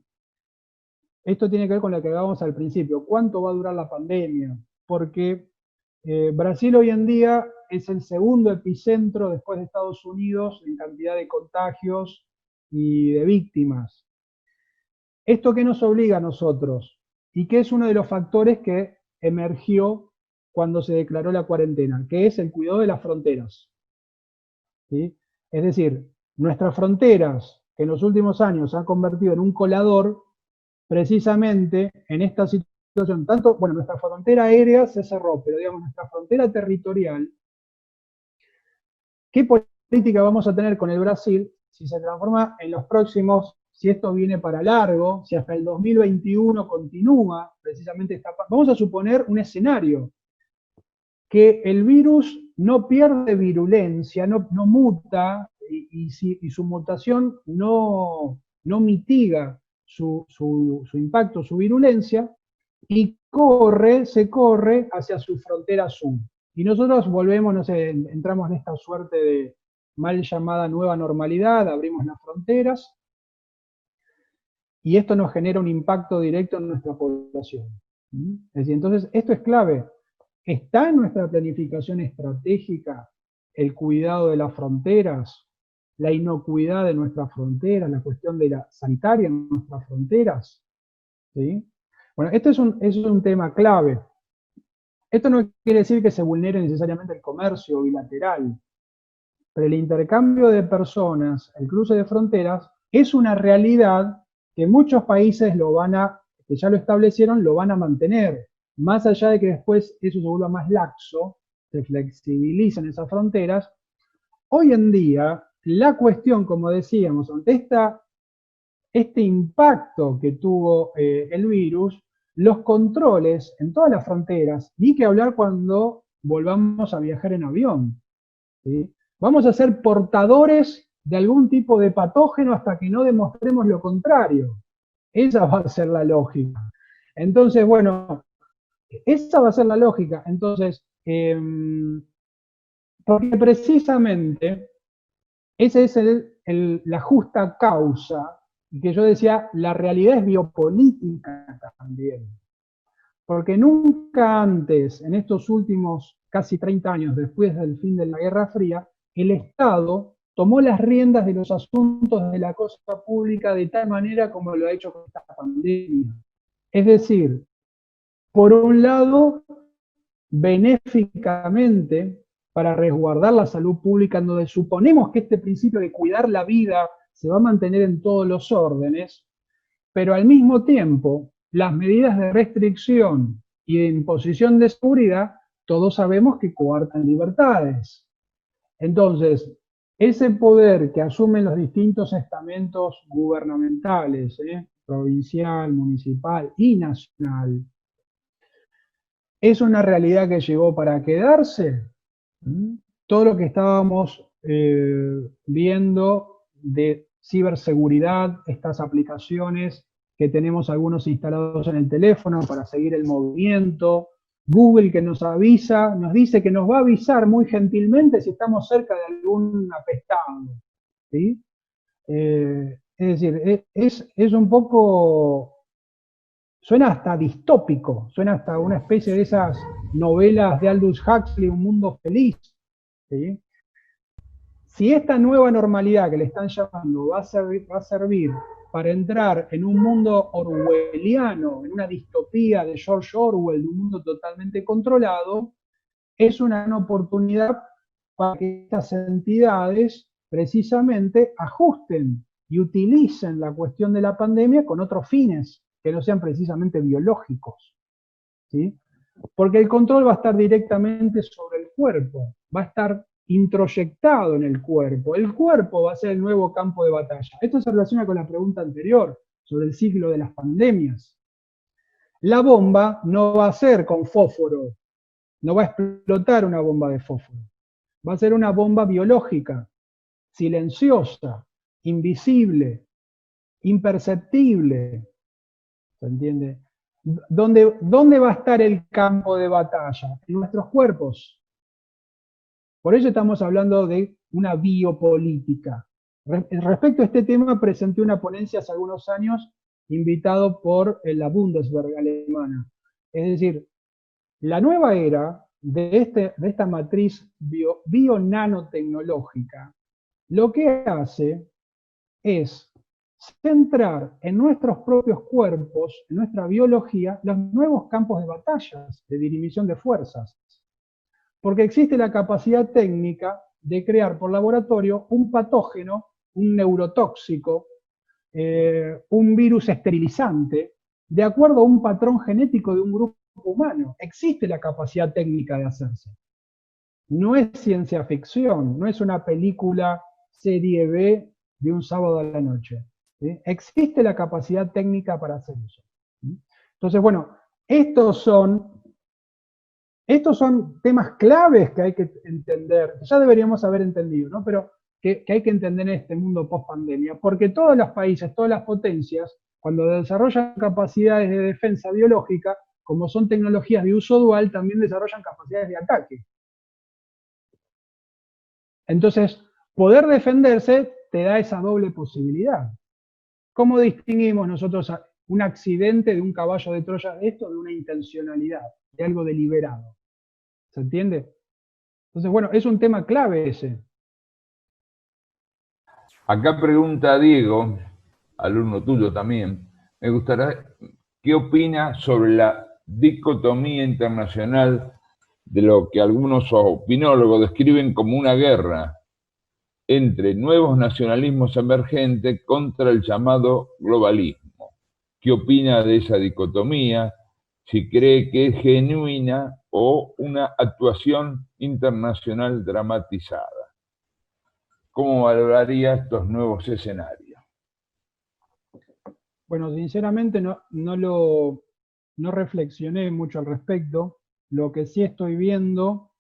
esto tiene que ver con lo que hablábamos al principio. ¿Cuánto va a durar la pandemia? Porque Brasil hoy en día es el segundo epicentro después de Estados Unidos en cantidad de contagios y de víctimas. ¿Esto qué nos obliga a nosotros? Y que es uno de los factores que emergió cuando se declaró la cuarentena, que es el cuidado de las fronteras. ¿Sí? Es decir, nuestras fronteras, que en los últimos años se han convertido en un colador, precisamente en esta situación, tanto, bueno, nuestra frontera aérea se cerró, pero digamos, nuestra frontera territorial, ¿qué política vamos a tener con el Brasil si se transforma en los próximos, si esto viene para largo, si hasta el 2021 continúa precisamente esta... Vamos a suponer un escenario, que el virus no pierde virulencia, no muta, y su mutación no mitiga su impacto, su virulencia, y se corre hacia su frontera sur. Y nosotros volvemos, no sé, entramos en esta suerte de mal llamada nueva normalidad, abrimos las fronteras, y esto nos genera un impacto directo en nuestra población. Es decir, entonces, esto es clave. ¿Está en nuestra planificación estratégica el cuidado de las fronteras, la inocuidad de nuestras fronteras, la cuestión de la sanitaria en nuestras fronteras? ¿Sí? Bueno, esto es un tema clave. Esto no quiere decir que se vulnere necesariamente el comercio bilateral, pero el intercambio de personas, el cruce de fronteras, es una realidad que muchos países que ya lo establecieron, lo van a mantener. Más allá de que después eso se vuelva más laxo, se flexibilicen esas fronteras, hoy en día la cuestión, como decíamos, ante este impacto que tuvo el virus, los controles en todas las fronteras, ni que hablar cuando volvamos a viajar en avión, ¿sí? Vamos a ser portadores de algún tipo de patógeno hasta que no demostremos lo contrario. Esa va a ser la lógica. Entonces, bueno, esa va a ser la lógica. Entonces, porque precisamente esa es la justa causa, y que yo decía, la realidad es biopolítica también. Porque nunca antes, en estos últimos casi 30 años, después del fin de la Guerra Fría, el Estado tomó las riendas de los asuntos de la cosa pública de tal manera como lo ha hecho con esta pandemia. Es decir, por un lado, benéficamente, para resguardar la salud pública, en donde suponemos que este principio de cuidar la vida se va a mantener en todos los órdenes, pero al mismo tiempo, las medidas de restricción y de imposición de seguridad, todos sabemos que coartan libertades. Entonces, ese poder que asumen los distintos estamentos gubernamentales, provincial, municipal y nacional, es una realidad que llegó para quedarse. Todo lo que estábamos viendo de ciberseguridad, estas aplicaciones que tenemos algunos instalados en el teléfono para seguir el movimiento, Google que nos avisa, nos dice que nos va a avisar muy gentilmente si estamos cerca de algún apestado, ¿sí? Es decir, es un poco, suena hasta distópico, suena hasta una especie de esas novelas de Aldous Huxley, Un mundo feliz, ¿sí? Si esta nueva normalidad que le están llamando va a servir para entrar en un mundo orwelliano, en una distopía de George Orwell, de un mundo totalmente controlado, es una gran oportunidad para que estas entidades precisamente ajusten y utilicen la cuestión de la pandemia con otros fines, que no sean precisamente biológicos, ¿sí? Porque el control va a estar directamente sobre el cuerpo, va a estar introyectado en el cuerpo va a ser el nuevo campo de batalla. Esto se relaciona con la pregunta anterior, sobre el ciclo de las pandemias. La bomba no va a ser con fósforo, no va a explotar una bomba de fósforo, va a ser una bomba biológica, silenciosa, invisible, imperceptible, ¿se entiende? ¿Dónde va a estar el campo de batalla? En nuestros cuerpos. Por ello estamos hablando de una biopolítica. Respecto a este tema, presenté una ponencia hace algunos años, invitado por la Bundeswehr alemana. Es decir, la nueva era de esta matriz bio-nanotecnológica, lo que hace es centrar en nuestros propios cuerpos, en nuestra biología, los nuevos campos de batallas, de dirimición de fuerzas. Porque existe la capacidad técnica de crear por laboratorio un patógeno, un neurotóxico, un virus esterilizante, de acuerdo a un patrón genético de un grupo humano. Existe la capacidad técnica de hacerse. No es ciencia ficción, no es una película serie B de un sábado a la noche, ¿sí? Existe la capacidad técnica para hacer eso, ¿sí? Entonces, bueno, estos son temas claves que hay que entender, que ya deberíamos haber entendido, ¿no? Pero que hay que entender en este mundo post-pandemia, porque todos los países, todas las potencias, cuando desarrollan capacidades de defensa biológica, como son tecnologías de uso dual, también desarrollan capacidades de ataque. Entonces, poder defenderse te da esa doble posibilidad. ¿Cómo distinguimos nosotros un accidente de un caballo de Troya de esto de una intencionalidad, de algo deliberado? ¿Se entiende? Entonces, bueno, es un tema clave ese. Acá pregunta Diego, alumno tuyo también, me gustaría, ¿qué opina sobre la dicotomía internacional de lo que algunos opinólogos describen como una guerra entre nuevos nacionalismos emergentes contra el llamado globalismo? ¿Qué opina de esa dicotomía? Si cree que es genuina o una actuación internacional dramatizada. ¿Cómo valoraría estos nuevos escenarios? Bueno, sinceramente no reflexioné mucho al respecto. Lo que sí estoy viendo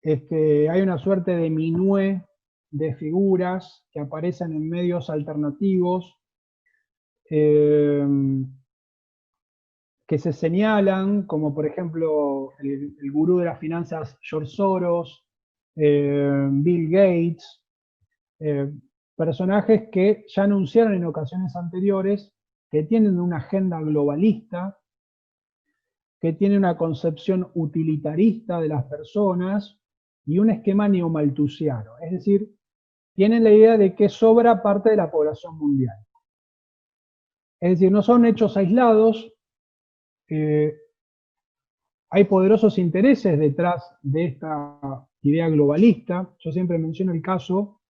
es que hay una suerte de minué de figuras que aparecen en medios alternativos, que se señalan, como por ejemplo el gurú de las finanzas George Soros, Bill Gates, personajes que ya anunciaron en ocasiones anteriores que tienen una agenda globalista, que tienen una concepción utilitarista de las personas y un esquema neomalthusiano. Es decir, tienen la idea de que sobra parte de la población mundial. Es decir, no son hechos aislados, hay poderosos intereses detrás de esta idea globalista. Yo siempre menciono el caso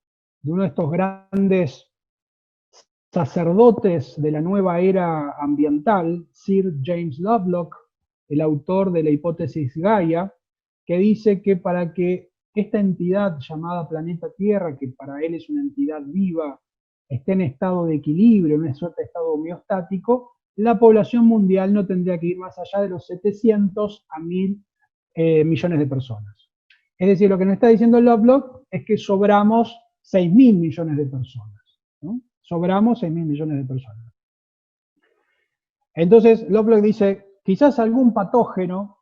de uno de estos grandes sacerdotes de la nueva era ambiental, Sir James Lovelock, el autor de la hipótesis Gaia, que dice que para que esta entidad llamada planeta Tierra, que para él es una entidad viva, esté en estado de equilibrio, en una suerte de estado homeostático, la población mundial no tendría que ir más allá de los 700 a 1000 millones de personas. Es decir, lo que nos está diciendo Lovelock es que sobramos 6.000 millones de personas, ¿no? Sobramos 6.000 millones de personas. Entonces, Lovelock dice, quizás algún patógeno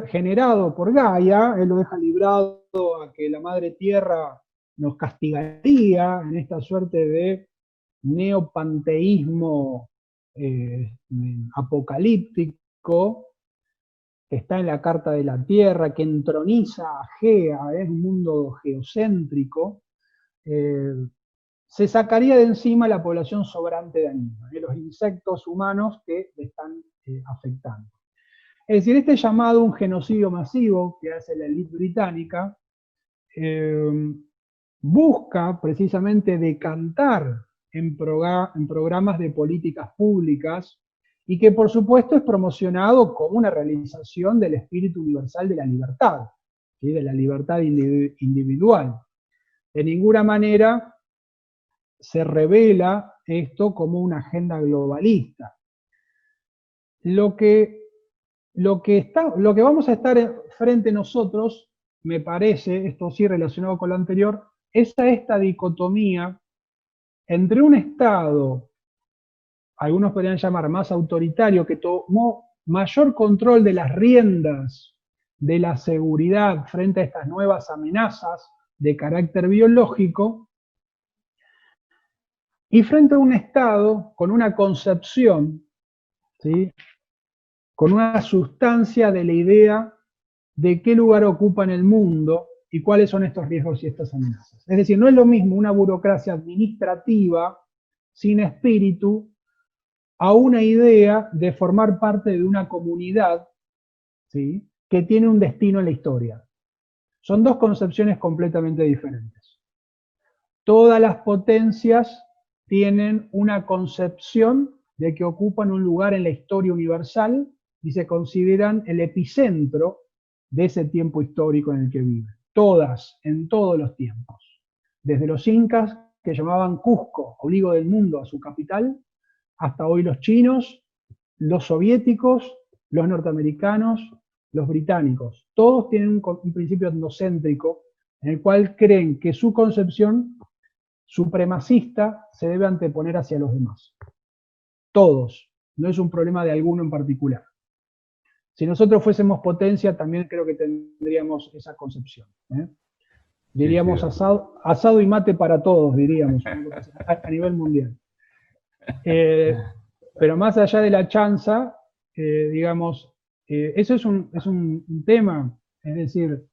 generado por Gaia, él lo deja librado a que la madre tierra nos castigaría en esta suerte de neopanteísmo apocalíptico que está en la Carta de la Tierra, que entroniza a Gea, es un mundo geocéntrico, se sacaría de encima la población sobrante de animales, los insectos humanos que le están afectando. Es decir, este llamado un genocidio masivo que hace la élite británica busca precisamente decantar en programas de políticas públicas y que por supuesto es promocionado como una realización del espíritu universal de la libertad, ¿sí? De la libertad individual. De ninguna manera se revela esto como una agenda globalista. Lo que vamos a estar frente nosotros, me parece, esto sí relacionado con lo anterior, es a esta dicotomía entre un Estado, algunos podrían llamar más autoritario, que tomó mayor control de las riendas de la seguridad frente a estas nuevas amenazas de carácter biológico, y frente a un Estado con una concepción, ¿sí?, con una sustancia de la idea de qué lugar ocupa en el mundo y cuáles son estos riesgos y estas amenazas. Es decir, no es lo mismo una burocracia administrativa sin espíritu a una idea de formar parte de una comunidad, ¿sí?, que tiene un destino en la historia. Son dos concepciones completamente diferentes. Todas las potencias tienen una concepción de que ocupan un lugar en la historia universal y se consideran el epicentro de ese tiempo histórico en el que viven. Todas, en todos los tiempos. Desde los incas, que llamaban Cusco, ombligo del mundo, a su capital, hasta hoy los chinos, los soviéticos, los norteamericanos, los británicos. Todos tienen un principio etnocéntrico en el cual creen que su concepción supremacista se debe anteponer hacia los demás. Todos. No es un problema de alguno en particular. Si nosotros fuésemos potencia, también creo que tendríamos esa concepción. Diríamos sí, asado y mate para todos, diríamos, a nivel mundial. Pero más allá de la chanza, digamos, eso es un tema. Es decir,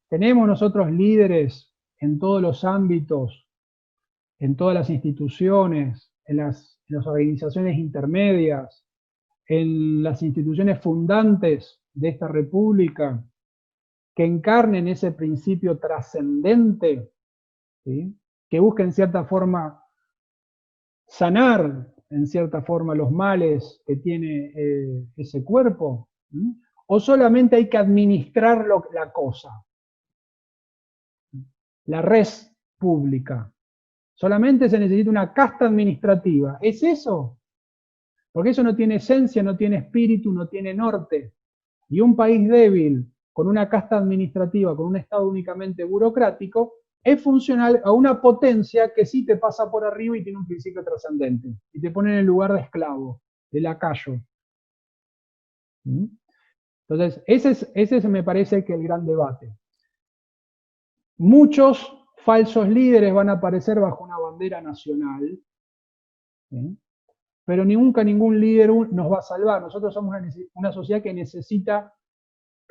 tenemos nosotros líderes en todos los ámbitos, en todas las instituciones, en las organizaciones intermedias, en las instituciones fundantes de esta república, que encarnen ese principio trascendente, ¿sí?, que busquen en cierta forma sanar en cierta forma los males que tiene ese cuerpo, ¿sí?, o solamente hay que administrar la cosa, la res pública. Solamente se necesita una casta administrativa. ¿Es eso? Porque eso no tiene esencia, no tiene espíritu, no tiene norte. Y un país débil, con una casta administrativa, con un Estado únicamente burocrático, es funcional a una potencia que sí te pasa por arriba y tiene un principio trascendente. Y te pone en el lugar de esclavo, de lacayo. Entonces, ese me parece que es el gran debate. Muchos falsos líderes van a aparecer bajo una bandera nacional, ¿sí?, pero nunca ningún líder nos va a salvar. Nosotros somos una sociedad que necesita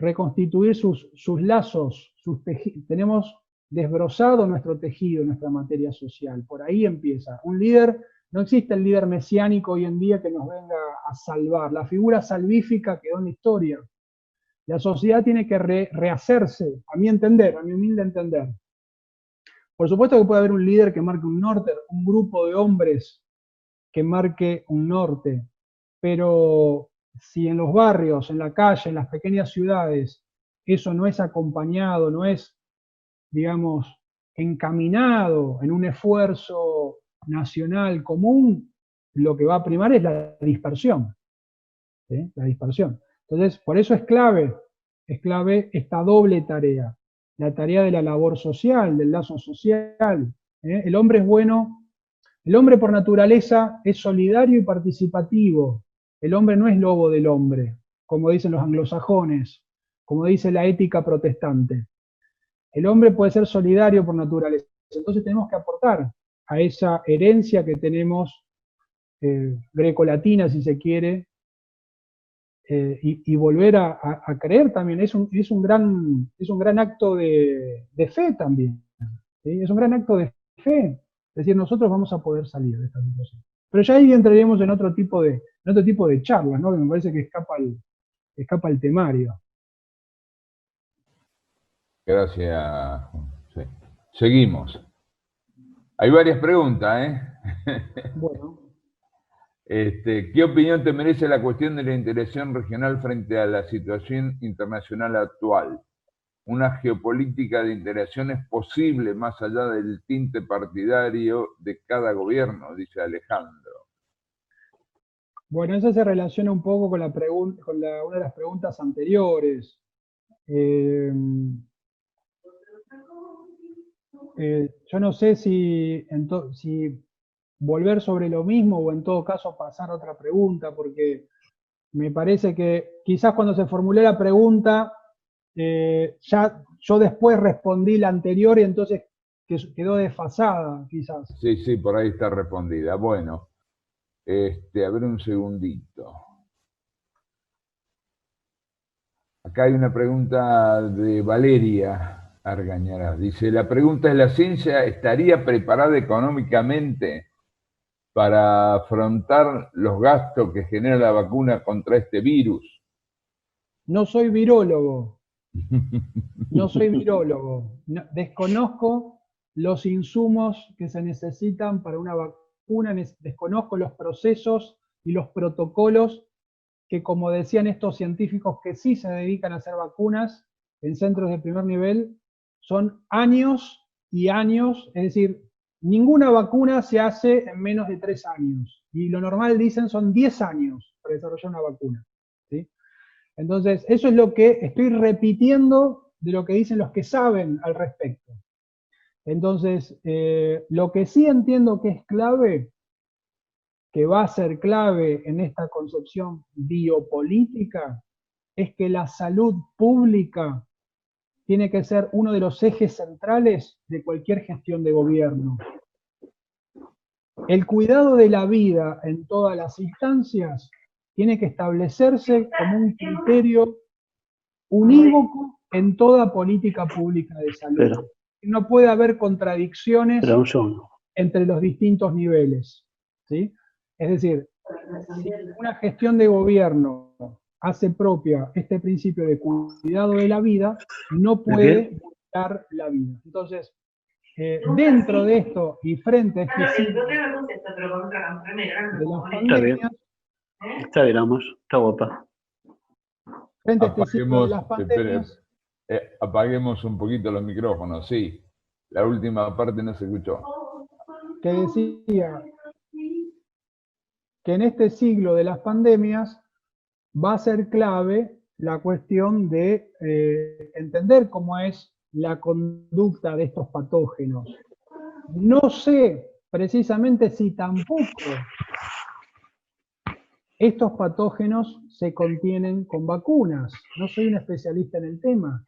reconstituir sus lazos, tenemos desbrozado nuestro tejido, nuestra materia social. Por ahí empieza. Un líder, no existe el líder mesiánico hoy en día que nos venga a salvar. La figura salvífica quedó en la historia. La sociedad tiene que rehacerse, a mi entender, a mi humilde entender. Por supuesto que puede haber un líder que marque un norte, un grupo de hombres que marque un norte, pero si en los barrios, en la calle, en las pequeñas ciudades, eso no es acompañado, no es, digamos, encaminado en un esfuerzo nacional común, lo que va a primar es la dispersión. ¿Sí? La dispersión. Entonces, por eso es clave esta doble tarea. La tarea de la labor social, del lazo social. El hombre es bueno, el hombre por naturaleza es solidario y participativo. El hombre no es lobo del hombre, como dicen los anglosajones, como dice la ética protestante. El hombre puede ser solidario por naturaleza. Entonces tenemos que aportar a esa herencia que tenemos grecolatina, si se quiere, y volver a creer también. Es un gran acto de fe también. ¿Sí? Es un gran acto de fe. Es decir, nosotros vamos a poder salir de esta situación. Pero ya ahí entraríamos en otro tipo de charlas, ¿no? Que me parece que escapa el temario. Gracias. Sí. Seguimos. Hay varias preguntas, ¿eh? Bueno. ¿Qué opinión te merece la cuestión de la integración regional frente a la situación internacional actual? ¿Una geopolítica de integración es posible más allá del tinte partidario de cada gobierno? Dice Alejandro. Bueno, eso se relaciona un poco con una de las preguntas anteriores. Yo no sé si volver sobre lo mismo o en todo caso pasar a otra pregunta, porque me parece que quizás cuando se formuló la pregunta, ya yo después respondí la anterior y entonces quedó desfasada, quizás. Sí, por ahí está respondida. Bueno, a ver un segundito. Acá hay una pregunta de Valeria Argañarás. Dice, la pregunta es, ¿la ciencia estaría preparada económicamente para afrontar los gastos que genera la vacuna contra este virus? No soy virólogo. No soy virólogo. Desconozco los insumos que se necesitan para una vacuna, desconozco los procesos y los protocolos que, como decían estos científicos que sí se dedican a hacer vacunas en centros de primer nivel, son años y años, es decir, ninguna vacuna se hace en menos de 3 años. Y lo normal, dicen, son 10 años para desarrollar una vacuna. ¿Sí? Entonces, eso es lo que estoy repitiendo de lo que dicen los que saben al respecto. Entonces, lo que sí entiendo que es clave, que va a ser clave en esta concepción biopolítica, es que la salud pública tiene que ser uno de los ejes centrales de cualquier gestión de gobierno. El cuidado de la vida en todas las instancias tiene que establecerse como un criterio unívoco en toda política pública de salud. No puede haber contradicciones entre los distintos niveles. ¿Sí? Es decir, si una gestión de gobierno hace propia este principio de cuidado de la vida, no puede buscar la vida. Entonces, dentro de esto y frente a este ciclo de las pandemias, está bien, vamos, está guapa. Frente a este ciclo de las pandemias, apaguemos un poquito los micrófonos, sí. La última parte no se escuchó. Que decía que en este siglo de las pandemias va a ser clave la cuestión de entender cómo es la conducta de estos patógenos. No sé precisamente si tampoco estos patógenos se contienen con vacunas. No soy un especialista en el tema.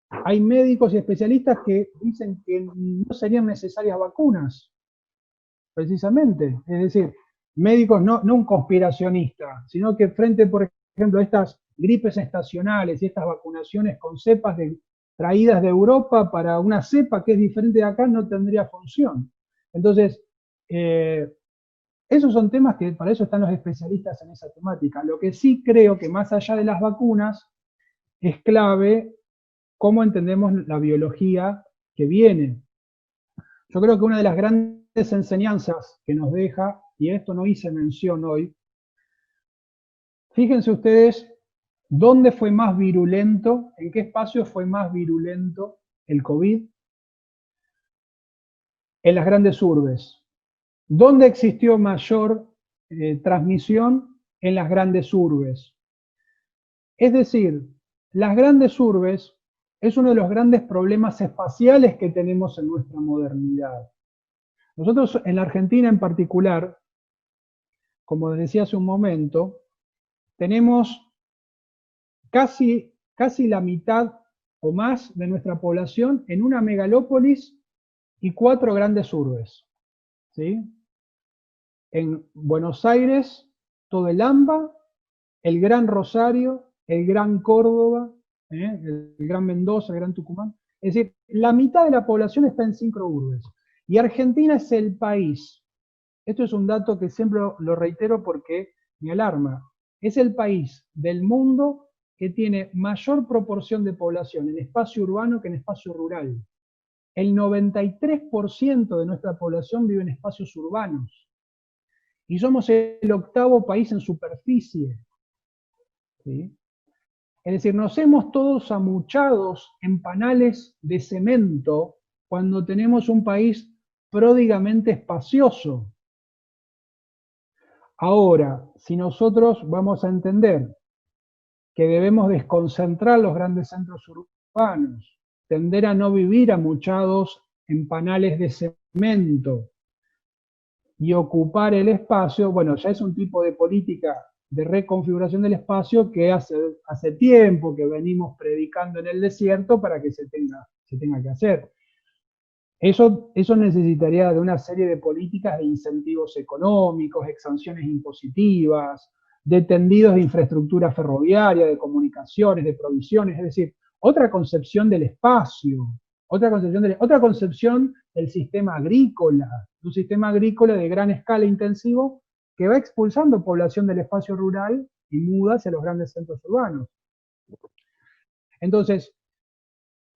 Hay médicos y especialistas que dicen que no serían necesarias vacunas, precisamente. Es decir, médicos no un conspiracionista, sino que frente, por ejemplo, a estas gripes estacionales y estas vacunaciones con cepas traídas de Europa para una cepa que es diferente de acá no tendría función. Entonces, esos son temas que para eso están los especialistas en esa temática. Lo que sí creo que más allá de las vacunas es clave cómo entendemos la biología que viene. Yo creo que una de las grandes enseñanzas que nos deja, y esto no hice mención hoy, fíjense ustedes dónde fue más virulento, en qué espacio fue más virulento el COVID. En las grandes urbes. ¿Dónde existió mayor transmisión? En las grandes urbes. Es decir, las grandes urbes es uno de los grandes problemas espaciales que tenemos en nuestra modernidad. Nosotros en la Argentina en particular, como decía hace un momento, tenemos casi la mitad o más de nuestra población en una megalópolis y 4 grandes urbes. ¿Sí? En Buenos Aires, todo el AMBA, el Gran Rosario, el Gran Córdoba, el Gran Mendoza, el Gran Tucumán. Es decir, la mitad de la población está en 5 urbes. Y Argentina es el país, esto es un dato que siempre lo reitero porque me alarma, es el país del mundo que tiene mayor proporción de población en espacio urbano que en espacio rural. El 93% de nuestra población vive en espacios urbanos. Y somos el 8º país en superficie. ¿Sí? Es decir, nos hemos todos amuchados en panales de cemento cuando tenemos un país pródigamente espacioso. Ahora, si nosotros vamos a entender que debemos desconcentrar los grandes centros urbanos, tender a no vivir amuchados en panales de cemento y ocupar el espacio, bueno, ya es un tipo de política de reconfiguración del espacio que hace tiempo que venimos predicando en el desierto para que se tenga que hacer. Eso necesitaría de una serie de políticas de incentivos económicos, exenciones impositivas, de tendidos de infraestructura ferroviaria, de comunicaciones, de provisiones, es decir, otra concepción del espacio, otra concepción del sistema agrícola, un sistema agrícola de gran escala intensivo que va expulsando población del espacio rural y muda hacia los grandes centros urbanos. Entonces,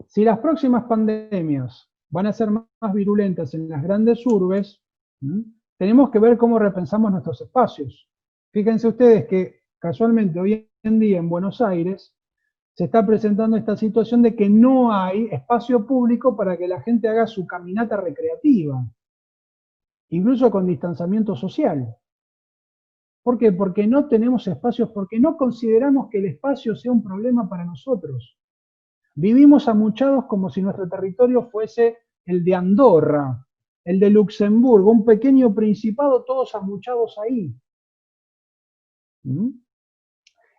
si las próximas pandemias van a ser más virulentas en las grandes urbes, tenemos que ver cómo repensamos nuestros espacios. Fíjense ustedes que casualmente hoy en día en Buenos Aires se está presentando esta situación de que no hay espacio público para que la gente haga su caminata recreativa, incluso con distanciamiento social. ¿Por qué? Porque no tenemos espacios, porque no consideramos que el espacio sea un problema para nosotros. Vivimos amuchados como si nuestro territorio fuese el de Andorra, el de Luxemburgo, un pequeño principado, todos amuchados ahí.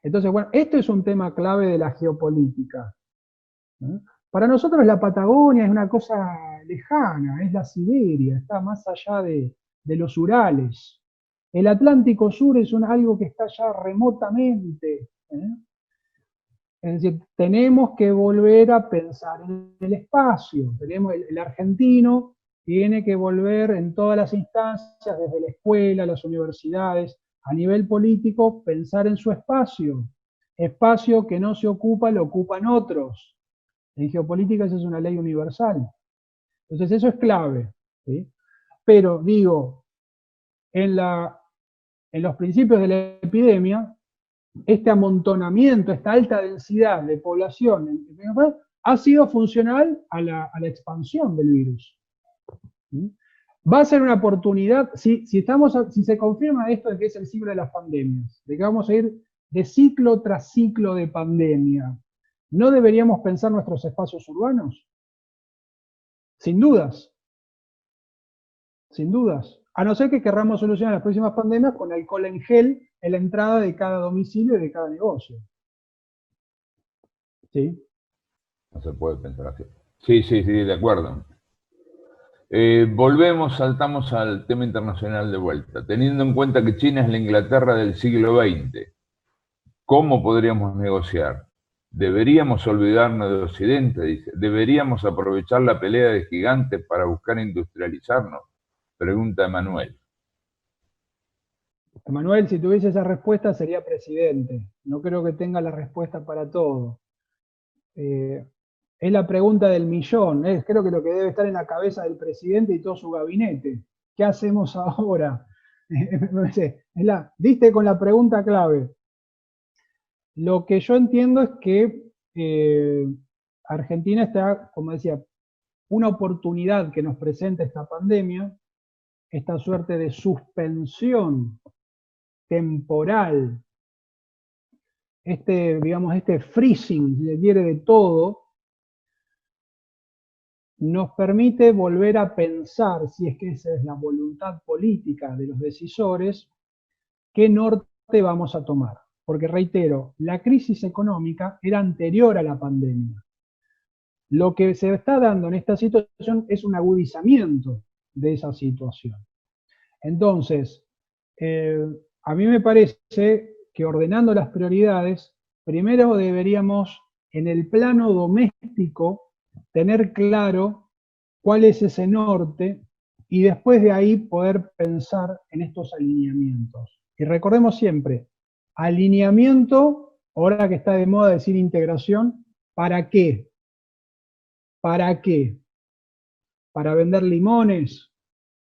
Entonces, bueno, esto es un tema clave de la geopolítica. Para nosotros la Patagonia es una cosa lejana, es la Siberia, está más allá de los Urales. El Atlántico Sur es algo que está ya remotamente. Es decir, tenemos que volver a pensar en el espacio. El argentino tiene que volver en todas las instancias, desde la escuela, las universidades, a nivel político, pensar en su espacio. Espacio que no se ocupa, lo ocupan otros. En geopolítica esa es una ley universal. Entonces eso es clave. ¿Sí? Pero digo, en los principios de la epidemia, este amontonamiento, esta alta densidad de población ha sido funcional a la expansión del virus. Va a ser una oportunidad, si se confirma esto de que es el ciclo de las pandemias, de que vamos a ir de ciclo tras ciclo de pandemia, ¿no deberíamos pensar nuestros espacios urbanos? Sin dudas. Sin dudas. A no ser que querramos solucionar las próximas pandemias con alcohol en gel en la entrada de cada domicilio y de cada negocio. ¿Sí? No se puede pensar así. Sí, de acuerdo. Saltamos al tema internacional de vuelta. Teniendo en cuenta que China es la Inglaterra del siglo XX, ¿Cómo podríamos negociar? ¿Deberíamos olvidarnos de Occidente? Dice. ¿Deberíamos aprovechar la pelea de gigantes para buscar industrializarnos? Pregunta Emanuel. Emanuel, si tuviese esa respuesta, sería presidente. No creo que tenga la respuesta para todo. Es la pregunta del millón. Creo que lo que debe estar en la cabeza del presidente y todo su gabinete. ¿Qué hacemos ahora? Diste con la pregunta clave. Lo que yo entiendo es que Argentina está, como decía, una oportunidad que nos presenta esta pandemia, esta suerte de suspensión temporal, digamos, este freezing, si se quiere, de todo, nos permite volver a pensar, si es que esa es la voluntad política de los decisores, qué norte vamos a tomar. Porque reitero, la crisis económica era anterior a la pandemia. Lo que se está dando en esta situación es un agudizamiento de esa situación. Entonces, a mí me parece que ordenando las prioridades, primero deberíamos, en el plano doméstico, tener claro cuál es ese norte y después de ahí poder pensar en estos alineamientos. Y recordemos siempre, alineamiento, ahora que está de moda decir integración, ¿para qué? ¿Para qué? ¿Para vender limones,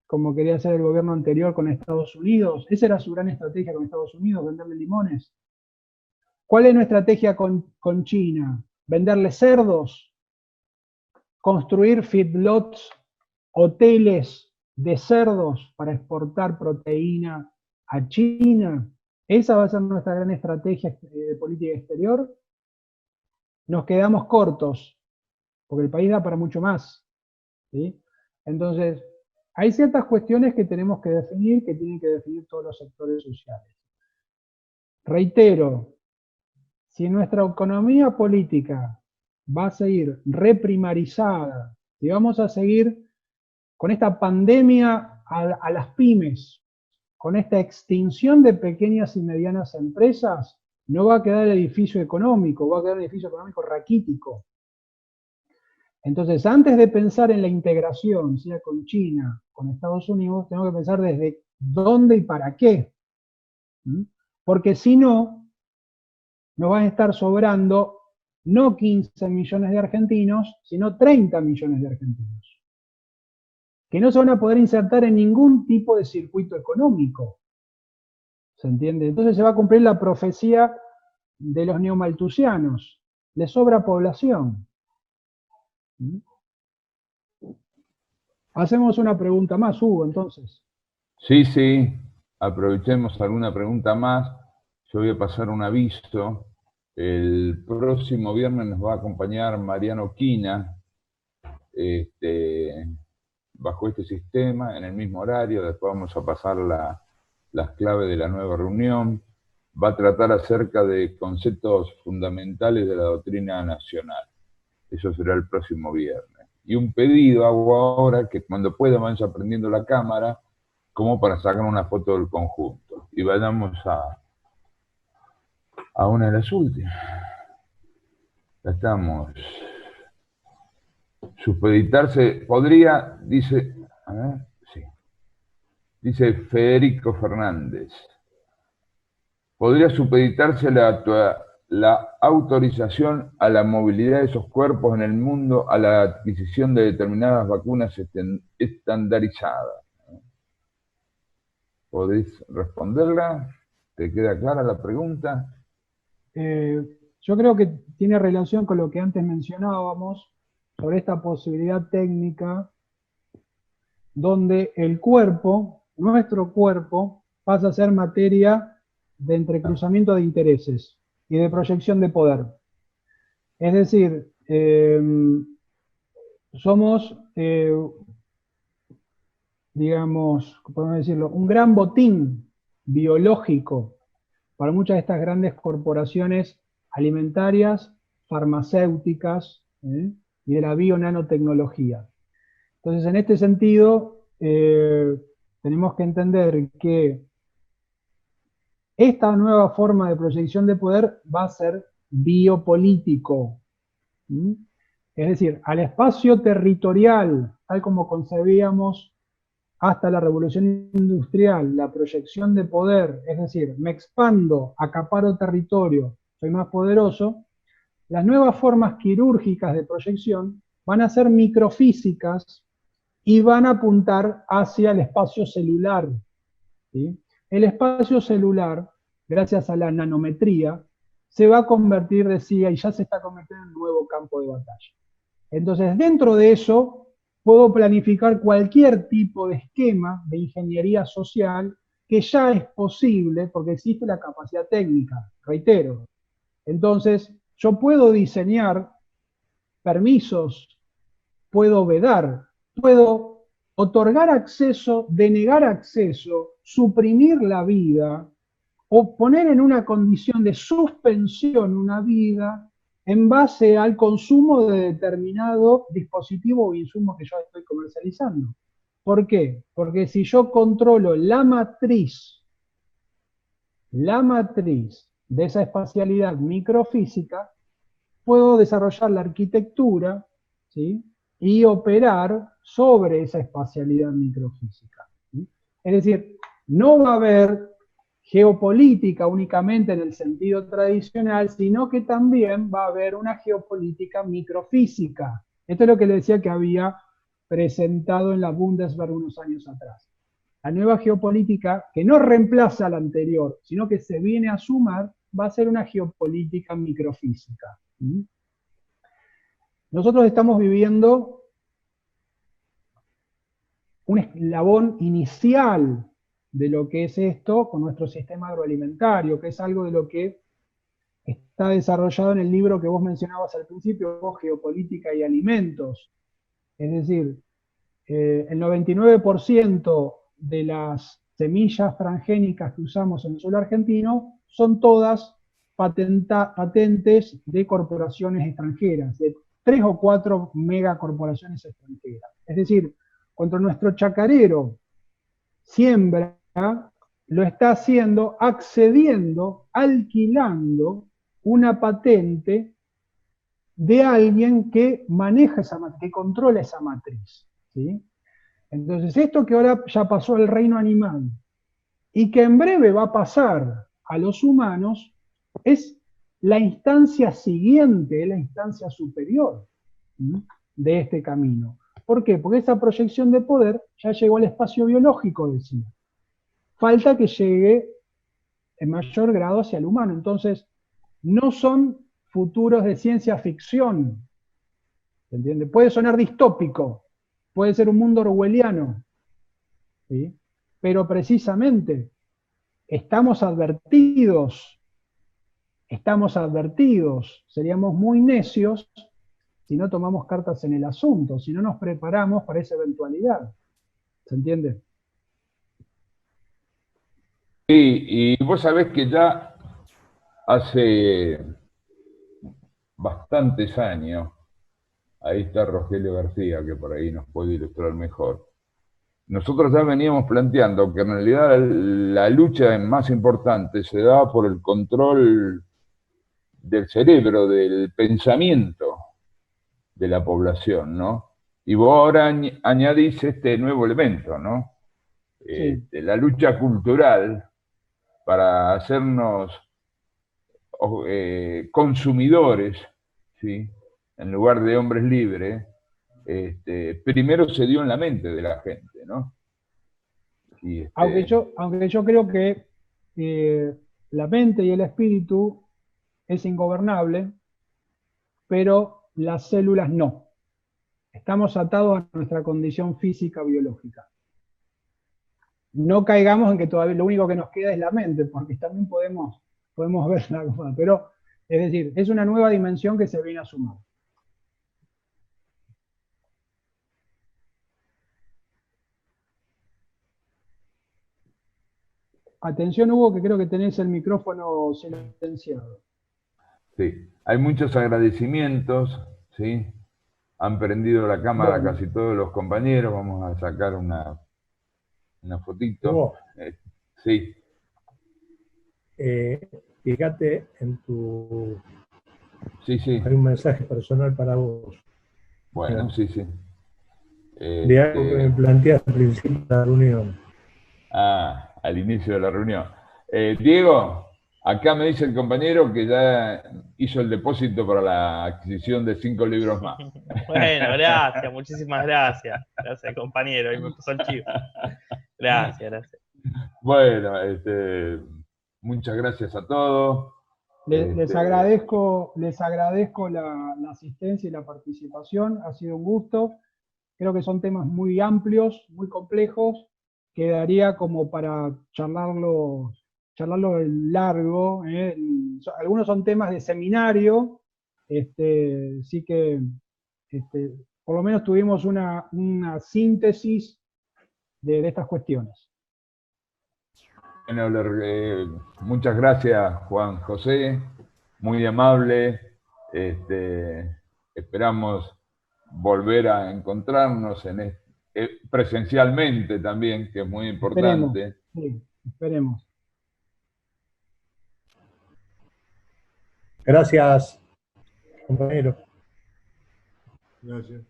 como quería hacer el gobierno anterior con Estados Unidos? Esa era su gran estrategia con Estados Unidos, venderle limones. ¿Cuál es nuestra estrategia con China? ¿Venderle cerdos? ¿Construir feedlots, hoteles de cerdos para exportar proteína a China? ¿Esa va a ser nuestra gran estrategia de política exterior? Nos quedamos cortos, porque el país da para mucho más, ¿sí? Entonces, hay ciertas cuestiones que tenemos que definir, que tienen que definir todos los sectores sociales. Reitero, si nuestra economía política va a seguir reprimarizada, si vamos a seguir con esta pandemia a las pymes, con esta extinción de pequeñas y medianas empresas, no va a quedar el edificio económico, va a quedar el edificio económico raquítico. Entonces, antes de pensar en la integración, sea con China, con Estados Unidos, tenemos que pensar desde dónde y para qué. Porque si no, nos van a estar sobrando no 15 millones de argentinos, sino 30 millones de argentinos, que no se van a poder insertar en ningún tipo de circuito económico. ¿Se entiende? Entonces se va a cumplir la profecía de los neomalthusianos. Les sobra población. Hacemos una pregunta más, Hugo, entonces. Sí, aprovechemos alguna pregunta más. Yo voy a pasar un aviso. El próximo viernes nos va a acompañar Mariano Quina, bajo este sistema, en el mismo horario. Después vamos a pasar las claves de la nueva reunión. Va a tratar acerca de conceptos fundamentales de la doctrina nacional. Eso será el próximo viernes. Y un pedido hago ahora, que cuando puedan vayan prendiendo la cámara, como para sacar una foto del conjunto. Y vayamos a una de las últimas. Ya estamos. Supeditarse, podría, dice, a ver, sí. Dice Federico Fernández. ¿Podría supeditarse la autorización a la movilidad de esos cuerpos en el mundo a la adquisición de determinadas vacunas estandarizadas? ¿Podés responderla? ¿Te queda clara la pregunta? Yo creo que tiene relación con lo que antes mencionábamos sobre esta posibilidad técnica donde el cuerpo, nuestro cuerpo, pasa a ser materia de entrecruzamiento de intereses y de proyección de poder. Es decir, somos, digamos, podemos decirlo, un gran botín biológico para muchas de estas grandes corporaciones alimentarias, farmacéuticas, y de la bio-nanotecnología. Entonces, en este sentido, tenemos que entender que Esta nueva forma de proyección de poder va a ser biopolítico. ¿Mm? Es decir, al espacio territorial, tal como concebíamos hasta la revolución industrial, la proyección de poder, es decir, me expando, acaparo territorio, soy más poderoso, las nuevas formas quirúrgicas de proyección van a ser microfísicas y van a apuntar hacia el espacio celular. ¿Sí? El espacio celular, gracias a la nanometría, se va a convertir, decía, y ya se está convirtiendo en un nuevo campo de batalla. Entonces, dentro de eso, puedo planificar cualquier tipo de esquema de ingeniería social que ya es posible porque existe la capacidad técnica, reitero. Entonces, yo puedo diseñar permisos, puedo vedar, puedo otorgar acceso, denegar acceso, suprimir la vida o poner en una condición de suspensión una vida en base al consumo de determinado dispositivo o insumo que yo estoy comercializando. ¿Por qué? Porque si yo controlo la matriz de esa espacialidad microfísica, puedo desarrollar la arquitectura, ¿sí?, y operar sobre esa espacialidad microfísica, ¿sí? Es decir, no va a haber geopolítica únicamente en el sentido tradicional, sino que también va a haber una geopolítica microfísica. Esto es lo que le decía que había presentado en la Bundeswehr unos años atrás. La nueva geopolítica, que no reemplaza a la anterior, sino que se viene a sumar, va a ser una geopolítica microfísica. Nosotros estamos viviendo un eslabón inicial de lo que es esto con nuestro sistema agroalimentario, que es algo de lo que está desarrollado en el libro que vos mencionabas al principio, Geopolítica y Alimentos. Es decir, el 99% de las semillas transgénicas que usamos en el suelo argentino son todas patentes de corporaciones extranjeras, de 3 o 4 megacorporaciones extranjeras. Es decir, cuando nuestro chacarero siembra, lo está haciendo accediendo, alquilando una patente de alguien que maneja esa matriz, que controla esa matriz, ¿sí? Entonces, esto que ahora ya pasó al reino animal y que en breve va a pasar a los humanos, es la instancia siguiente, la instancia superior, ¿sí?, de este camino. ¿Por qué? Porque esa proyección de poder ya llegó al espacio biológico, decía. Falta que llegue en mayor grado hacia el humano. Entonces, no son futuros de ciencia ficción, ¿se entiende? Puede sonar distópico, puede ser un mundo orwelliano, ¿sí?, pero precisamente estamos advertidos, seríamos muy necios si no tomamos cartas en el asunto, si no nos preparamos para esa eventualidad, ¿se entiende? Sí, y vos sabés que ya hace bastantes años, ahí está Rogelio García, que por ahí nos puede ilustrar mejor, nosotros ya veníamos planteando que en realidad la lucha más importante se da por el control del cerebro, del pensamiento de la población, ¿no? Y vos ahora añadís este nuevo elemento, ¿no? Sí. La lucha cultural para hacernos consumidores, ¿sí?, en lugar de hombres libres, primero se dio en la mente de la gente, ¿no? Y aunque yo creo que la mente y el espíritu es ingobernable, pero las células no. Estamos atados a nuestra condición física biológica. No caigamos en que todavía lo único que nos queda es la mente, porque también podemos ver la cosa. Pero, es decir, es una nueva dimensión que se viene a sumar. Atención, Hugo, que creo que tenés el micrófono silenciado. Sí, hay muchos agradecimientos, ¿sí? Han prendido la cámara Bueno. casi todos los compañeros, vamos a sacar una fotito. Hugo. Sí. fíjate en tu... Sí, sí. Hay un mensaje personal para vos. Bueno, sí, sí. De algo que me planteaste al principio de la reunión. Al inicio de la reunión. Diego, acá me dice el compañero que ya hizo el depósito para la adquisición de 5 libros más. Bueno, gracias, muchísimas gracias. Gracias, compañero, ahí me pasó el chivo. Gracias, gracias. Bueno, muchas gracias a todos. Les agradezco la asistencia y la participación, ha sido un gusto. Creo que son temas muy amplios, muy complejos, quedaría como para charlarlo en largo. Algunos son temas de seminario, sí que por lo menos tuvimos una síntesis de estas cuestiones. Bueno, muchas gracias, Juan José, muy amable. Esperamos volver a encontrarnos presencialmente también, que es muy importante. Sí, esperemos. Gracias, compañero. Gracias.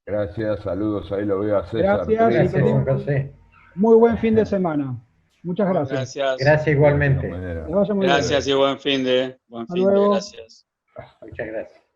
Gracias, saludos, ahí lo veo a César. Gracias, Juan José. Muy buen fin de semana. Muchas gracias. Gracias igualmente. Que vaya muy bien. Gracias y buen fin de. Hasta luego. Gracias. Muchas gracias.